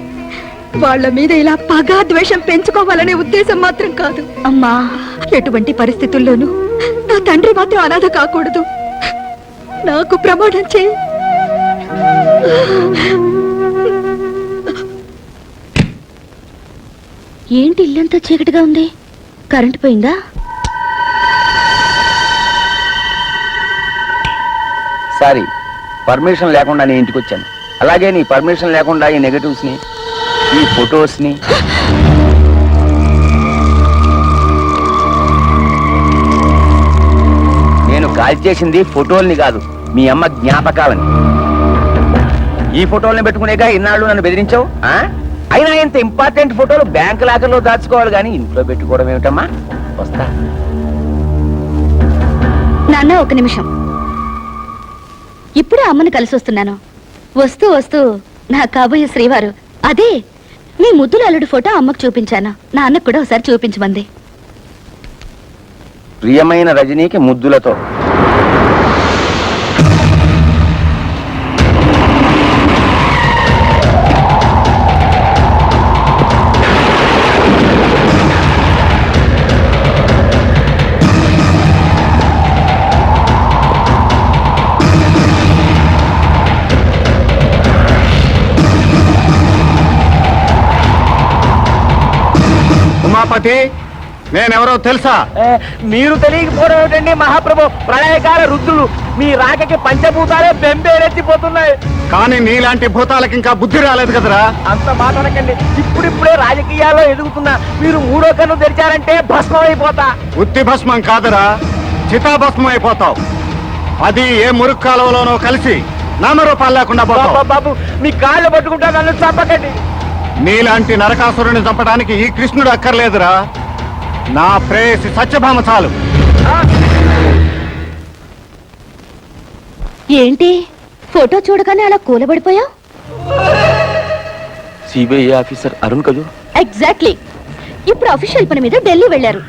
వాళ్ళ మీద ఇలా పగా ద్వేషం పెంచుకోవాలనే ఉద్దేశం మాత్రం కాదు. అమ్మా, ఎటువంటి పరిస్థితుల్లోనూ నా తండ్రి మాత్రం అనాథ కాకూడదు. నాకు ప్రమాణం చేయి. ఏంటి ఇల్లంతా చీకటిగా ఉంది? కరెంటు పోయిందా? సారీ, పర్మిషన్ లేకుండా నేను ఇంటికి వచ్చాను. అలాగే నీ పర్మిషన్ లేకుండా ఈ నెగటివ్స్ ని, ఈ ఫొటోస్ ని నేను కాల్ చేసింది ఫోటోల్ని కాదు, మీ అమ్మ జ్ఞాపకాలని. ఈ ఫోటోల్ని పెట్టుకునేగా ఇన్నాళ్ళు నన్ను బెదిరించావు. అయినా ఇంత ఇంపార్టెంట్ ఫోటోలు బ్యాంక్ లాకర్లో దాచుకోవాలి కానీ ఇంట్లో పెట్టుకోవడం ఏమిటమ్మా? వస్తా. నాన్న, ఒక నిమిషం. ఇప్పుడే అమ్మని కలిసి వస్తున్నాను. వస్తూ వస్తూ నా కాబోయే శ్రీవారు, అదే మీ ముద్దుల అల్లుడు ఫోటో అమ్మకు చూపించాను. నాన్నకు కూడా ఒకసారి చూపించమంది. ప్రియమైన రజనీకి ముద్దులతో. ఉమాపతి, నేనెవరో తెలుసా? మీరు తెలియకపోవడం ఏమిటండి మహాప్రభు? ప్రళయకాల రుద్రులు. మీ రాకకి పంచభూతాలే బెంబేరెత్తిపోతున్నాయి. కానీ నీలాంటి భూతాలకి ఇంకా బుద్ధి రాలేదు కదరా. అంత మాట్లాడకండి. ఇప్పుడిప్పుడే రాజకీయాల్లో ఎదుగుతున్నా మీరు మూడో కన్ను తెరిచారంటే భస్మం అయిపోతా. ఉత్తి భస్మం కాదురా, చితాభస్మం అయిపోతావు. అది ఏ మురుగు కాలువలోనో కలిసి నామరూపాలు లేకుండా పోతావు. బాబు, మీ కాళ్ళు పట్టుకుంటా, నన్ను చంపకండి. నీలాంటి నరకాసురుని చంపడానికి ఈ కృష్ణుడు అక్కర్లేదురా. నా ప్రేయసి సత్యభామ చాలు. ఏంటి ఫోటో చూడగానే అలా కూలబడిపోయావు? సిబిఐ ఆఫీసర్ అరుణ్ కదూ? ఎగ్జాక్ట్లీ. ఇప్పుడు అఫీషియల్ పని మీద ఢిల్లీ వెళ్లారు.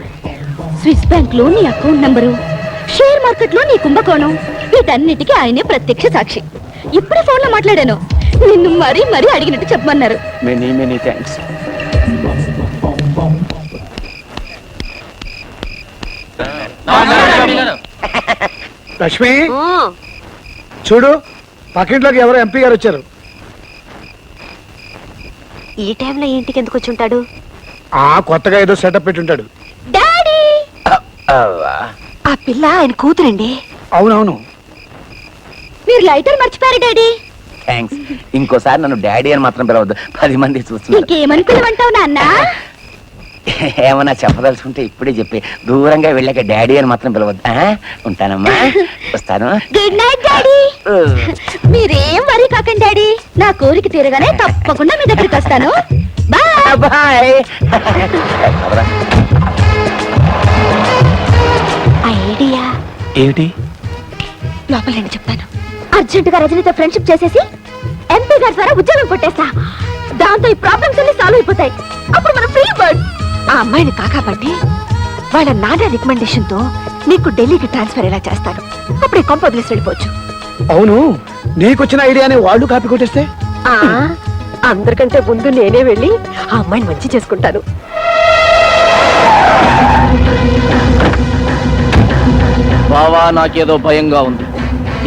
స్విస్ బ్యాంక్ లో నీ అకౌంట్ నంబరు, షేర్ మార్కెట్ లో నీ కుంభకోణం, వీటన్నిటికీ ఆయనే ప్రత్యక్ష సాక్షి. ఇప్పుడే ఫోన్ లో మాట్లాడాను. నిన్ను మరీ మరీ అడిగినట్టు చెప్పమన్నారు. Many many thanks. లక్ష్మి, చూడు, పక్కింట్లోకి ఎవరో ఎంపీ గారు వచ్చారు. ఈ టైంలో ఇంటికి ఎందుకు వచ్చి ఉంటాడు? కొత్తగా ఏదో సెటప్ పెట్టుంటాడు. డాడీ, ఆ పిల్ల ఆయన కూతురండి. అవునవును. మీరు లైటర్ మర్చిపోయారు డాడీ. థ్యాంక్స్. ఇంకోసారి నన్ను డాడీ అని మాత్రం పిలవద్దు, 10 మంది చూస్తున్నారు. ఇంకేమని పిలవంటావు నాన్న? ఏమన్నా చెప్పదలుచుకుంటే ఇప్పుడే చెప్పి, దూరంగా వెళ్ళాక డాడీ అని మాత్రం పిలవద్దు. ఉంటానమ్మా, వస్తాను. Good night daddy. మీరేం వరీ కాకండి డాడీ, నా కోరిక తీరగానే తప్పకుండా మీ దగ్గరికి వస్తాను. Bye bye. ఐడియా ఏమిటి? లోపల రండి చెప్తాను. అర్జెంటుగా రజనీతో ఫ్రెండ్షిప్ చేసేసి ఎంపీ గారి ద్వారా ఉద్యోగం కొట్టేస్తా. దాంతో ఈ ప్రాబ్లమ్స్ అన్ని సాల్వ్ అయిపోతాయి. అప్పుడు మనం ఫ్రీ బర్డ్. ఆ అమ్మాయిని కాకాపట్టి వాళ్ళ నాన్న రికమెండేషన్ తో నీకు ఢిల్లీకి ట్రాన్స్ఫర్ ఎలా చేస్తాను. అప్పుడు ఈ కొంప వదిలేసి వెళ్ళిపోవచ్చు. అవును, నీకొచ్చిన ఐడియాని వాళ్ళు కాపీ కొట్టేస్తే? అందరికంటే ముందు నేనే వెళ్ళి ఆ అమ్మాయిని మంచి చేసుకుంటాను. బావా నాకేదో భయంగా ఉంది.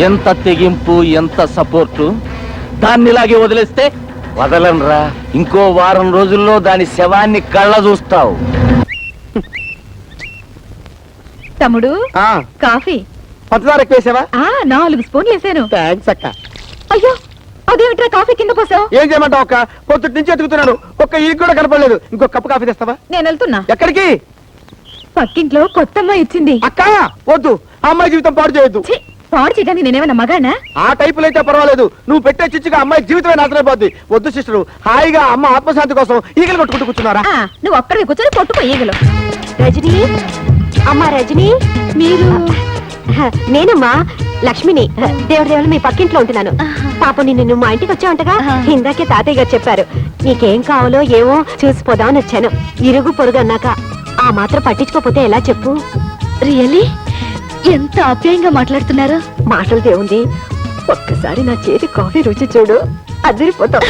ఎంత తెగింపు, ఎంత సపోర్టు. దాన్ని ఇలాగే వదిలేస్తే వదలనరా. ఇంకో వారం రోజుల్లో దాని శవాన్ని కళ్ళ చూస్తావు. తమ్ముడు కాఫీ పంచదార ఎక్కువేసావా? 4 స్పూన్లు వేసాను. థ్యాంక్స్ అక్క. అయ్యో అదేమిట్రా కాఫీ కింద పోసావు? ఏం చేయమంటావు అక్క? పొద్దుటి నుంచి ఎతుకుతున్నాను, ఒక్క ఈ కూడా కనపడలేదు. ఇంకో కప్పు కాఫీ తెస్తావా? నేను వెళ్తున్నా. ఎక్కడికి? పక్కింట్లో కొత్త అమ్మాయి ఇచ్చింది. అక్క వద్దు, ఆ అమ్మాయి జీవితం పాడు చేయొద్దు. ఛీ, పాడు చేయడానికి నేనేమన్నా మగానా? ఆ టైపులో అయితే పర్వాలేదు, నువ్వు పెట్టే చిచ్చుగా అమ్మాయి జీవితమే నాశనైపోద్ది. వద్దు సిస్టరు, హాయిగా అమ్మ ఆత్మశాంతి కోసం ఈగలు కొట్టుకుంటూ కూర్చున్నారా? నువ్వు ఒక్కడికి కూర్చొని కొట్టుకో ఈగలు. రజనీ, అమ్మా రజనీ, మీరు? నేనమ్మా లక్ష్మిని. దేవుడు మీ పక్కింట్లో ఉంటున్నాను. పాప నిన్ను మా ఇంటికి వచ్చావంటగా? ఇందాకే తాతయ్య గారు చెప్పారు. నీకేం కావాలో ఏమో చూసిపోదామని వచ్చాను. ఇరుగు పొరుగు అన్నాక ఆ మాత్రం పట్టించుకోపోతే ఎలా చెప్పు? రియల్లీ ఎంత ఆప్యాయంగా మాట్లాడుతున్నారు. మాటలు దేవుంది, ఒక్కసారి నా చేతి కాఫీ రుచి చూడు, అదిరిపోతావు.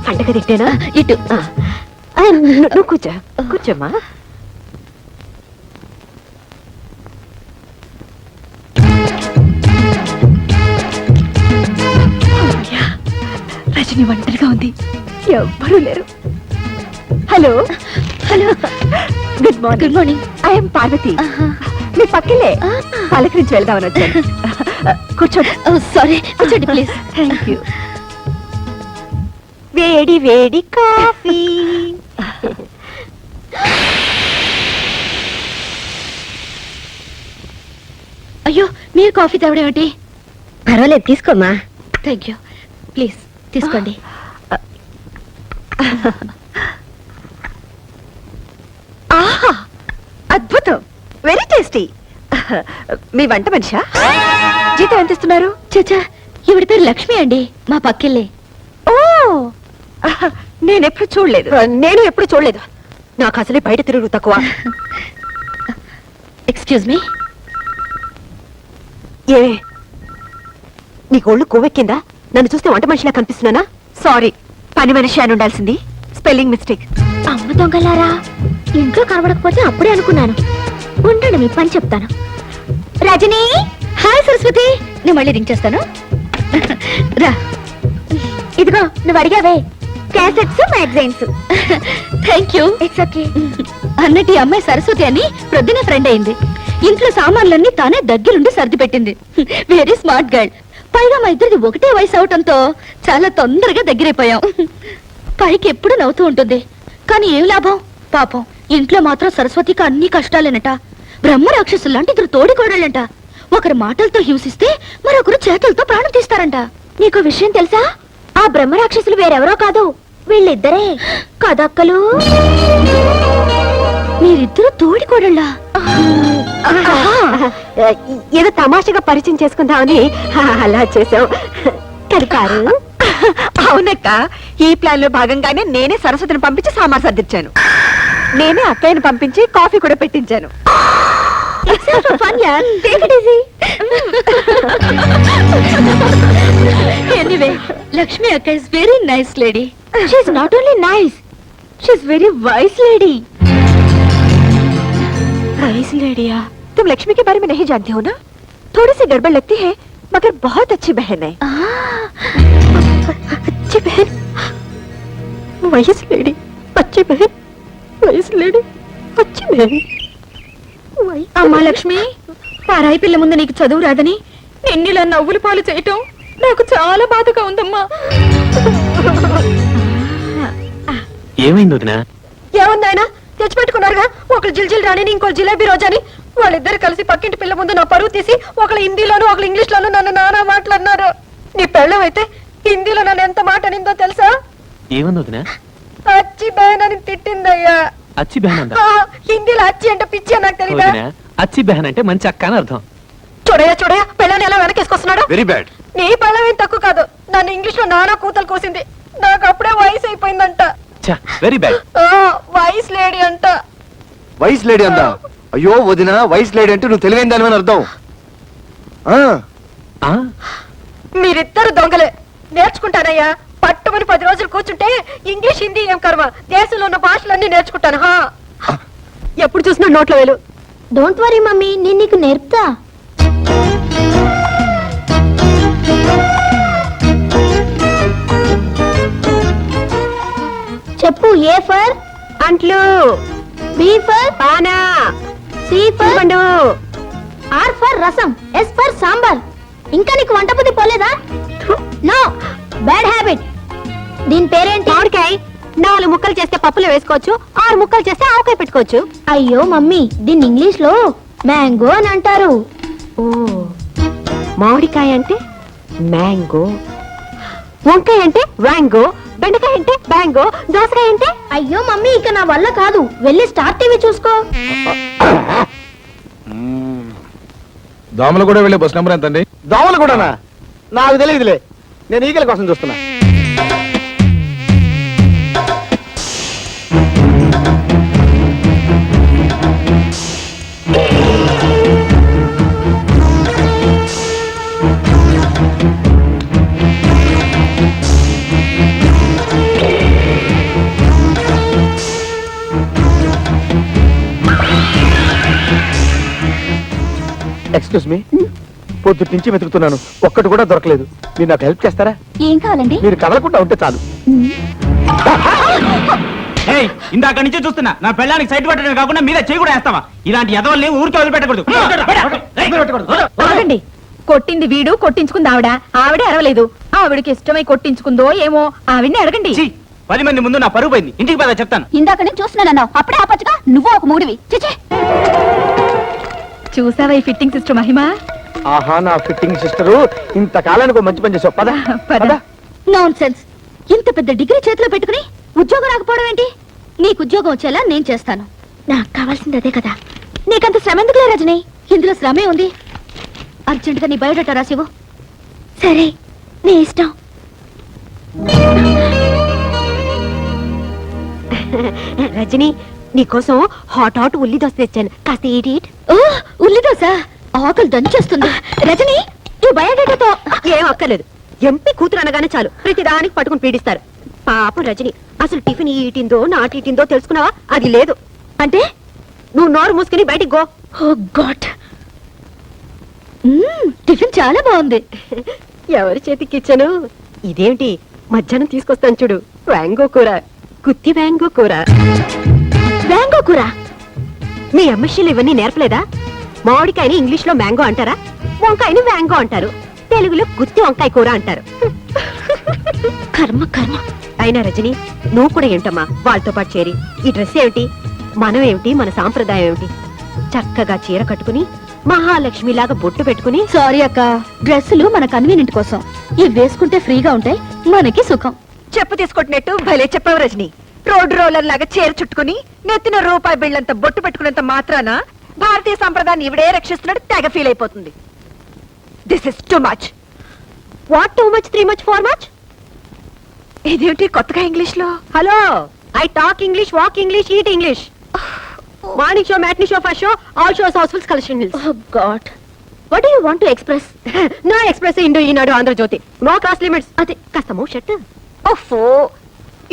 పండగ తిట్టేనా? ఇటు నువ్వు కూర్చో, కూర్చోమ్మా. రజని ఒంటరిగా ఉంది, ఎవ్వరూ లేరు. Hello hello, good morning. Good morning. I'm Parvati. మీ పక్కలే పలకరించి వెళ్దామని వచ్చాను. కూర్చోండి. సారీ, కూర్చోండి ప్లీజ్. Thank you. వేడి వేడి కాఫీ. అయ్యో, మీరు కాఫీ తాగడేమిటి? పర్వాలేదు, తీసుకోమ్మా. Thank you. ప్లీజ్ తీసుకోండి. ఆహా, అద్భుతం, వెరీ టేస్టీ. మీ వంట మనిషా? జీతం ఎంత ఇస్తున్నారు? చచ్చా, ఈవిడ పేరు లక్ష్మి అండి, మా పక్కిల్లే. ఓ, నేనెప్పుడు చూడలేదు. నేను ఎప్పుడు చూడలేదు. నాకు అసలే బయట తిరుగు తక్కువ. Excuse me. ఏ, నీకు ఒళ్ళు కొవ్వెక్కిందా? నన్ను చూస్తే వంట మనిషిలా కనిపిస్తున్నానా? సారీ, పని మనిషి అని ఉండాల్సింది. Spelling mistake. అమ్మ దొంగలారా, ఇంట్లో కనబడకపోతే అప్పుడే అనుకున్నాను. ఉండండి, మీ పని చెప్తాను. రజనీ. హాయ్ సరస్వతి, నేను మళ్ళీ రింగ్ చేస్తాను. రా. ఇదిగో నువ్వు అడిగావే, cassettes magazines. Thank you. It's okay. అన్నట్టు ఈ అమ్మాయి సరస్వతి అని ప్రొద్దునే ఫ్రెండ్ అయింది. ఇంట్లో సామాన్లన్నీ తానే దగ్గరుండి సర్ది పెట్టింది. Very smart girl. పైగా మా ఇద్దరిది ఒకటే వయసు అవటంతో చాలా తొందరగా దగ్గరైపోయాం. పైకి ఎప్పుడు నవ్వుతూ ఉంటుంది, కానీ ఏం లాభం? పాపం ఇంట్లో మాత్రం సరస్వతికి అన్ని కష్టాలేనట. బ్రహ్మ రాక్షసులు లాంటి ఇద్దరు తోడికోడళ్ళంట. ఒకరి మాటలతో హింసిస్తే మరొకరు చేతులతో ప్రాణం తీస్తారంట. నీకు విషయం తెలుసా? ఆ బ్రహ్మరాక్షసులు వేరెవరో కాదు, వీళ్ళిద్దరే కదక్కలు. మీరిద్దరు తోడికోడళ్ళా? ఏదో తమాషగా పరిచయం చేసుకుందామని అలా చేసావు. కడికారు. అవునక్క, ఈ ప్లాన్ లో భాగంగానే నేనే సరస్వతిని పంపించి సామాన్ సర్దిచ్చాను. నేనే అక్కయ్యను పంపించి కాఫీ కూడా పెట్టించాను. ఎనీవే, లక్ష్మి అక్క is very nice lady. She is not only nice, she is very wise lady. Wise लेडिया, तुम लक्ष्मी के बारे में नहीं जानती हो ना? थोड़ी सी गड़बड़ लगती है, मगर बहुत अच्छी बहन है. अच्छी बहन, वाइस लेडी, अच्छी बहन, वाइस लेडी, अच्छी बहन. అమ్మా లక్ష్మి, పరాయి పిల్ల ముందు నీకు చదువు రాదని నిన్నిలా నవ్వులు పాలు చేయటం నాకు చాలా బాధగా ఉందమ్మా. ఏమైంది వదినా? ఏముందాయన తెచ్చిపెట్టుకున్నారుగా, ఒకళ్ళు జిల్జిల్ రాణిని, ఇంకో జిలేబీ రోజాని. వాళ్ళిద్దరు కలిసి పక్కింటి పిల్ల ముందు నా పరువు తీసి ఒకళ్ళు హిందీలోను ఒకళ్ళు ఇంగ్లీష్ లోను నన్ను నానా మాట్లాడినారు. నీ పెళ్ళం అయితే హిందీలో నన్ను ఎంత మాట అనిందో తెలుసా? ఏముంది వదినా? అచ్చి బహన్ అని తిట్టిందయ్యా. అచ్చి బెహన్ అందా? హిందీలో అచ్చి అంటే పిచ్చి అని నాకు తెలీదా? వదినా, అచ్చి బెహన్ అంటే మంచి అక్క అని అర్థం. చూడయా పెళ్ళని ఎలా వెనకేసుకొస్తున్నాడు. Very bad. నీ పెళ్ళం ఏం తక్కువ కాదు, నన్ను ఇంగ్లీష్ లో నానా కూతలు కోసింది. నాకు అప్పుడే వయసు అయిపోయిందంట. Very bad. వయసు లేడీ అంట. వైస్ లేడీ అందా? అయ్యో వదిన, వైస్ లేడీ అంటే నువ్వు తెలివైన దాని అర్థం. మీరిద్దరు దొంగలే. నేర్చుకుంటానయ్యా, పట్టుమని 10 రోజులు కూర్చుంటే ఇంగ్లీష్ హిందీ ఏం కర్మ, దేశంలో ఉన్న భాషలన్నీ నేర్చుకుంటాను. ఎప్పుడు చూసినా నోట్లో వేలు. డోంట్ వరీ మమ్మీ, నేను నీకు నేర్పుతా. చెప్పు. ఏ ఫర్ అంట్లు, బి ఫర్ పానా, సి ఫర్ పండు, R for rasam, S for sambar. ఇంకా నీకు వంట బుద్ధి పోలేదా? No, bad habit. దీని పేరేంటి? మామిడికాయ. 4 ముక్కలు చేస్తే పప్పులో వేసుకోవచ్చు, 6 ముక్కలు చేస్తే ఆవకాయ పెట్టుకోవచ్చు. అయ్యో మమ్మీ, దీన్ని ఇంగ్లీష్ లో మ్యాంగో అని అంటారు. ఓ, మామిడికాయ అంటే మ్యాంగో, వంకాయ అంటే వ్యాంగో, బెండకాయ అంటే బ్యాంగో, దోసకాయ అంటే. అయ్యో మమ్మీ, ఇక నా వల్ల కాదు. వెళ్ళి స్టార్ టీవీ చూసుకో. దోమలు కూడా వెళ్ళే బస్ నెంబర్ ఎంతండి? దోమలు కూడానా? నాకు తెలియదులే, నేను ఈగల కోసం చూస్తున్నా. ఎక్స్క్యూజ్ మీ, పొద్దుటి నుంచి వెతుకుతున్నాను, ఒక్కటి కూడా దొరకలేదు. మీరు నాకు హెల్ప్ చేస్తారా? ఏం కావాలండి? మీరు కదలకుండా ఉంటే చాలు. ఏయ్, ఇందాక నుంచే చూస్తున్నా, నా పెళ్ళానికి సైట్ పట్టడమే కాకుండా మీద చేయి కూడా వేస్తావా? ఇలాంటి ఎదవల్ని ఊరికే వదిలిపెట్టకూడదు. ఆగండి. కొట్టింది వీడు, కొట్టించుకుంది ఆవిడ. ఆవిడే అరవలేదు. ఆవిడకి ఇష్టమై కొట్టించుకుందో ఏమో, ఆవిడ్ని అడగండి. 10 మంది ముందు నా పరుగు పోయింది. ఇంటికి పద చెప్తాను. ఇందాక నేను చూస్తున్నానన్నావు, అప్పుడే ఆపచ్చుగా. నువ్వు ఒక మూడివి. చిచే, చూసావా ఈ ఫిట్టింగ్ సిస్టర్ మహిమ? ఆహా, నా ఫిట్టింగ్ సిస్టరు, ఇంతకాలానికి మంచి పని చేసావు. పద పద. Non sense. ఇంత పెద్ద డిగ్రీ చేతిలో పెట్టుకుని ఉద్యోగం రాకపోవడం ఏంటి? నీకు ఉద్యోగం వచ్చేలా నేను చేస్తాను. నాకు కావాల్సింది అదే కదా. నీకంత శ్రమ ఎందుకులే రజని? ఇందులో శ్రమే ఉంది. అర్జెంటుగా నీ బయోడేటా రాసివు. సరే, నీ ఇష్టం. రజని, నీకోసం హాట్ ఉల్లి దోశ తెచ్చాను, కాస్త ఈట్. ఓ, ఉల్లి దోశ ఆకలి దంచేస్తుంది. రజని, ఈ బయోడేటాతో ఏం అక్కర్లేదు. ఎంపీ కూతురు అనగానే చాలు ప్రతిదానికి పట్టుకుని పీడిస్తారు. పాపం రజని, అసలు టిఫిన్ ఈటిందో నాటిందో తెలుసుకున్నావా? అది లేదు. అంటే నువ్వు నోరు మూసుకుని బయటికి గో. ఓ గాడ్, టిఫిన్ చాలా బాగుంది. ఎవరి చేతికి ఇచ్చాను? ఇదేంటి, మధ్యాహ్నం తీసుకొస్తాను చూడు, వ్యాంగో కూర, గుత్తి వ్యాంగో కూర. వ్యాంగో కూర? మీ అమ్మశీలు ఇవన్నీ నేర్పలేదా? మామిడికాయని ఇంగ్లీష్ లో మ్యాంగో అంటారా, వంకాయని వ్యాంగో అంటారు, తెలుగులో గుత్తి వంకాయ కూర అంటారు. కర్మ కర్మ. అయినా రజని, నువ్వు కూడా ఏంటమ్మా వాళ్ళతో పాటు చేరి? ఈ డ్రెస్ ఏమిటి, మనం ఏమిటి, మన సాంప్రదాయం ఏమిటి? చక్కగా చీర కట్టుకుని మహాలక్ష్మిలాగా బొట్టు పెట్టుకుని. సారీ అక్క, డ్రెస్సులు మన కన్వీనియంట్ కోసం. ఇవి వేసుకుంటే ఫ్రీగా ఉంటాయి, మనకి సుఖం. చెప్పు తీసుకొట్టినట్టు భలే చెప్పావు రజని. రోడ్డు రోలర్ లాగా చీర చుట్టుకుని నెత్తిన రూపాయి బిళ్ళంత బొట్టు పెట్టుకున్నంత మాత్రాన భారతీయ సంప్రదాయాన్ని ఇవిడే రక్షిస్తున్నట్టు తెగ ఫీల్ అయిపోతుంది. This is too much. What too much, 3 much, 4 much? ఇదేమిటి కొత్తగా ఇంగ్లీష్ లో? Hello, I talk English, walk English, eat English. Morning show, matinee show, first show, all shows, housefulls, collection hills. Oh God, what do you want to express? No express Indo Eenadu Andhra Jyothy, no class limits. అదే కాస్త మౌ shut. ఓఫో,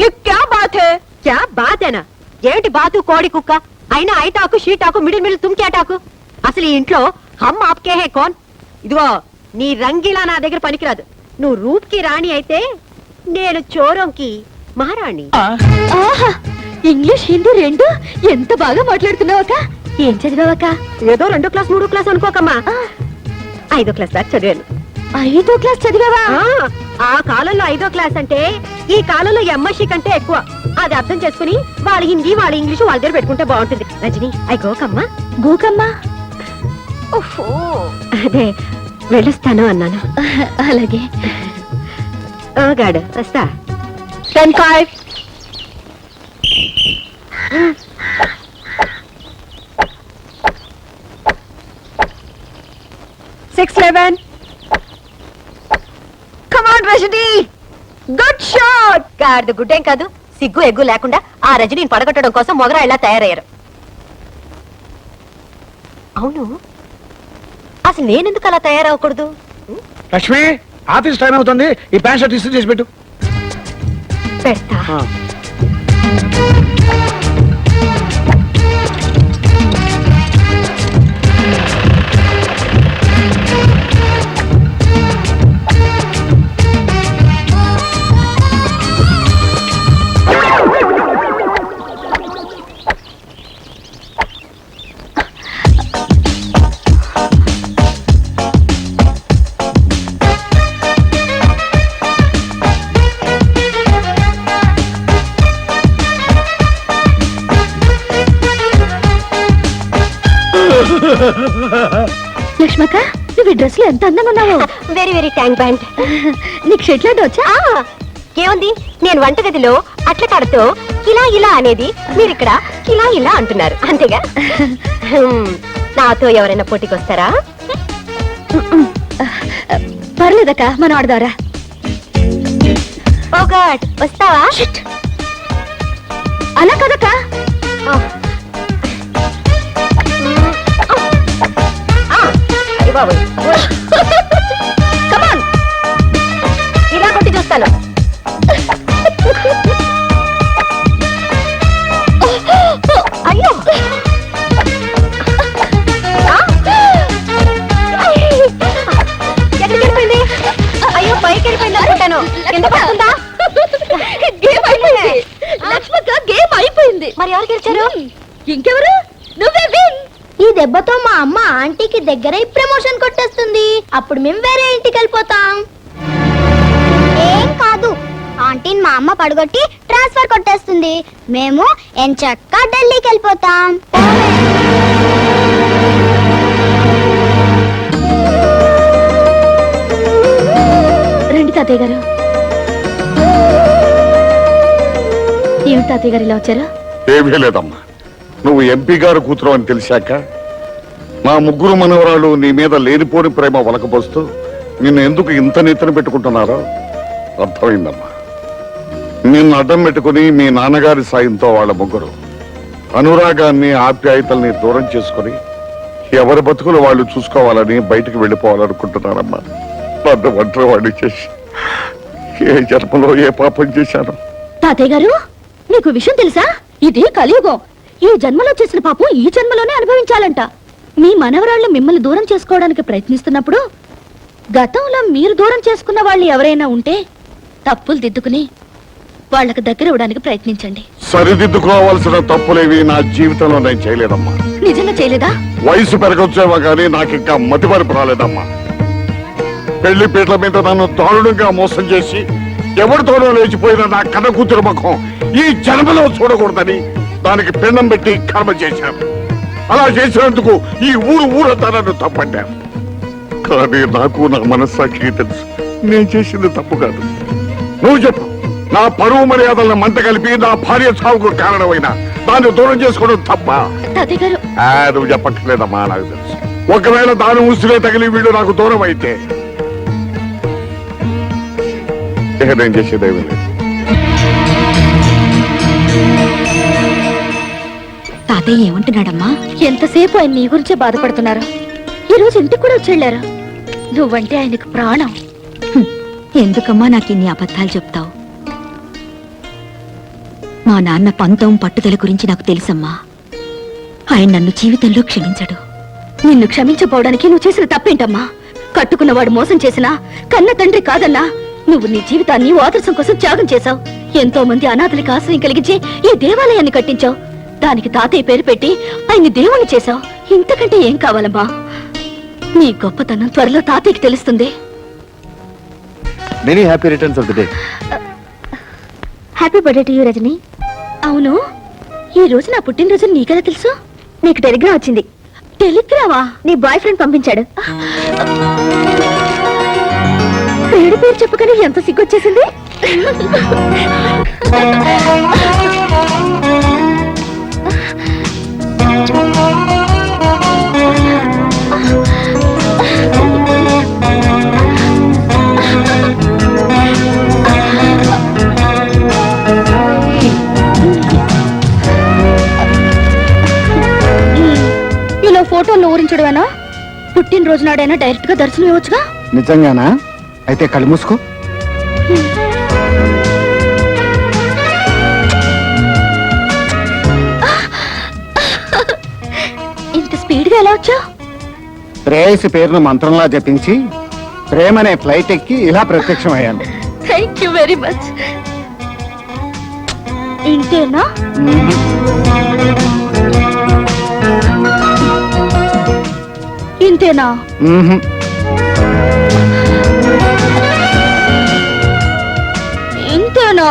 ये क्या बात है? क्या बात है ना? ఏంటి బాతు కోడి కుక్క అయినా ఐటాకు షీటాకు మిడిల్ తుమ్ క్యాటాకు? అసలు ఈ ఇంట్లో హమ్ ఆప్కే హే కౌన్? ఇదిగో, నీ రంగిలా నా దగ్గర పనికిరాదు. నువ్వు రూప్ కి రాణి అయితే నేను చోరంకి మహారాణి. ఆహా, ఇంగ్లీష్ హిందీ రెండు ఎంత బాగా మాట్లాడుతున్నావక్క. ఏం చదివావక్క? ఏదో 2వ క్లాస్ 3వ క్లాస్ అనుకోకమ్మా, 5వ క్లాస్ దాకా చదివాను. 5వ క్లాస్ చదివావా? ఆ కాలంలో 5వ క్లాస్ అంటే ఈ కాలంలో ఎంఎస్సీ కంటే ఎక్కువ. అది అర్థం చేసుకుని వాళ్ళ హిందీ, వాళ్ళ ఇంగ్లీషు వాళ్ళ దగ్గర పెట్టుకుంటే బాగుంటుంది. రజని, ఐ గోకమ్మా. గోకమ్మా? ఓహో, అదే వెళ్ళొస్తాను అన్నాను. అలాగే. గాడు వస్తా. 10-5. Come on, Rajani, good shot. గాడిద గుడ్డేం కాదు, సిగ్గు ఎగ్గు లేకుండా ఆ రజనీని పడగొట్టడం కోసం మొగరా ఇలా తయారయ్యారు. అవును, అసలు నేనెందుకు అలా తయారవకూడదు? లక్ష్మి, ఆఫీస్ టైం అవుతుంది, ఈ ప్యాంట్ షర్ట్ ఇస్త్రీ చేసి పెట్టు. పెడతా. లక్ష్మక్క నువ్వు ఈ డ్రెస్ లో ఎంత అందంగా ఉన్నావు. Very very thank band. నీకు షెడ్ లాంటి వచ్చా? ఏముంది, నేను వంటగదిలో అట్ల కాడతో ఇలా ఇలా అనేది మీరిక్కడ ఇలా ఇలా అంటున్నారు అంతేగా. నాతో ఎవరైనా పోటీకి వస్తారా? పర్లేదక్క, మనం ఆడదారా. ఓ గాడ్, వస్తావా? అలా కదక్క. బాబు కమాన్, ఇలా కొట్టి చూస్తాను. అయ్యో ఎక్కడికి వెళ్ళిపోయింది? అయ్యో పైకి వెళ్ళిపోయింది అనుకుంటాను. కింద పడుతుందా? గేమ్ అయిపోయింది లక్ష్మక్క, గేమ్ అయిపోయింది. మరి ఎవరు గెలిచారు? ఇంకెవరు? నువ్వే విన్. ఈ దెబ్బతో మా అమ్మ ఆంటీకి దగ్గర ప్రమోషన్ కొట్టేస్తుంది. అప్పుడు మేము వేరే ఇంటికి వెళ్ళిపోతాం. ఏం కాదు, ఆంటీని మా అమ్మ పడగొట్టి ట్రాన్స్ఫర్ కొట్టేస్తుంది. మేము ఎంచక్కా ఢిల్లీకి వెళ్ళిపోతాం. రండి తాతయ్య గారు. ఏమిటి తాతయ్య గారు ఇలా వచ్చారు? ఏమీ లేదమ్మా, నువ్వు ఎంపీ గారు కూతురు అని తెలిసాక మా ముగ్గురు మనవరాలు నీ మీద లేనిపోని ప్రేమ వలకపోస్తూ నిన్ను ఎందుకు ఇంత నెత్తిన పెట్టుకుంటున్నారో అర్థమైందమ్మా. నిన్ను అడ్డం పెట్టుకుని మీ నాన్నగారి సాయంతో వాళ్ళ ముగ్గురు అనురాగాన్ని ఆప్యాయతల్ని దూరం చేసుకుని ఎవరి బతుకులు వాళ్ళు చూసుకోవాలని బయటికి వెళ్ళిపోవాలనుకుంటున్నారమ్మా. నన్ను ఒంటరి వాడిని చేసి ఏ జన్మలో ఏ పాపం చేశాను. తాతయ్య గారు, నీకు విషయం తెలుసా? ఇది కలియుగం. ఈ జన్మలో చేసిన పాపం ఈ జన్మలోనే అనుభవించాలంట. మీ మనవరాళ్ళు మిమ్మల్ని దూరం చేసుకోవడానికి ప్రయత్నిస్తున్నప్పుడు గతంలో మీరు దూరం చేసుకున్న వాళ్ళు ఎవరైనా ఉంటే తప్పులు దిద్దుకుని వాళ్ళకి దగ్గర ఇవ్వడానికి ప్రయత్నించండి. సరిదిద్దుకోవాల్సిన తప్పులేవి నా జీవితంలో నేను చేయలేదమ్మా. నిజంగా చేయలేదా? వయసు పెరగొచ్చేవా కానీ నాకు ఇంకా మతిమరుపు రాలేదమ్మా. పెళ్లి పీటల మీద నన్ను దారుణంగా మోసం చేసి ఎవరితోనో లేచిపోయిన నా కన్న కూతురు ముఖం ఈ జన్మలో చూడకూడదని దానికి పిండం పెట్టి కర్మ చేశాను. అలా చేసినందుకు ఈ ఊరంతా నన్ను తప్పట్టాను. కానీ నాకు నా మనస్సాక్షి తెలుసు నేను చేసింది తప్పు కాదు. నువ్వు చెప్పు, నా పరువు మర్యాదలను మంట కలిపి నా భార్య చావుకు కారణమైన దాన్ని దూరం చేసుకోవడం తప్ప? తాతయ్య గారు, నువ్వు చెప్పట్లేదమ్మా, నాకు తెలుసు. ఒకవేళ దాని ఉసిరే తగిలి వీళ్ళు నాకు దూరం అయితే ఇక నేను చేసేదేమీ లేదు. తాతయ్య ఏమంటున్నాడమ్మా? ఎంతసేపు ఆయన నీ గురించే బాధపడుతున్నారు. ఈ రోజు ఇంటికి కూడా వచ్చి నువ్వంటే ఆయనకు ప్రాణం. ఎందుకమ్మా నాకు ఇన్ని అబద్ధాలు చెప్తావు? మా నాన్న పంతం పట్టుదల గురించి నాకు తెలుసమ్మా. ఆయన నన్ను జీవితంలో క్షమించడు. నిన్ను క్షమించపోవడానికి నువ్వు చేసిన తప్పేంటమ్మా? కట్టుకున్నవాడు మోసం చేసినా కన్న తండ్రి కాదన్నా నువ్వు నీ జీవితాన్ని ఆదర్శం కోసం త్యాగం చేశావు. ఎంతో మంది అనాథలకి ఆశ్రయం కలిగించి ఈ దేవాలయాన్ని కట్టించావు. దానికి తాతయ్య పేరు పెట్టి ఆయన్ని దేవుణ్ణి చేశావు. ఇంతకంటే ఏం కావాలమ్మా? నీ గొప్పతనం త్వరలో తాతయ్యకి తెలుస్తుంది. Many happy returns of the day. Happy birthday to you Rajani. అవును, ఈ రోజు నా పుట్టినరోజు నీకెలా తెలుసు? నీకు టెలిగ్రామ్ వచ్చింది. టెలిగ్రామా? నీ బాయ్ ఫ్రెండ్ పంపించాడు. పేరు పేరు చెప్పుకొని ఎంత సిగ్గొచ్చేసింది. ఇలా ఫోటోలు ఊరించడమేనా? పుట్టినరోజు నాడైనా డైరెక్ట్ గా దర్శనం ఇవ్వచ్చుగా. నిజంగానా? అయితే కళ్ళు మూసుకో. ఇంత స్పీడ్ గా ఎలా వచ్చా? ప్రేయసి పేరును మంత్రంలా జపించి ప్రేమనే ఫ్లైట్ ఎక్కి ఇలా ప్రత్యక్షమయ్యాను. Thank you very much. ఇంతేనా? ఇంతేనా? ఇంతేనా?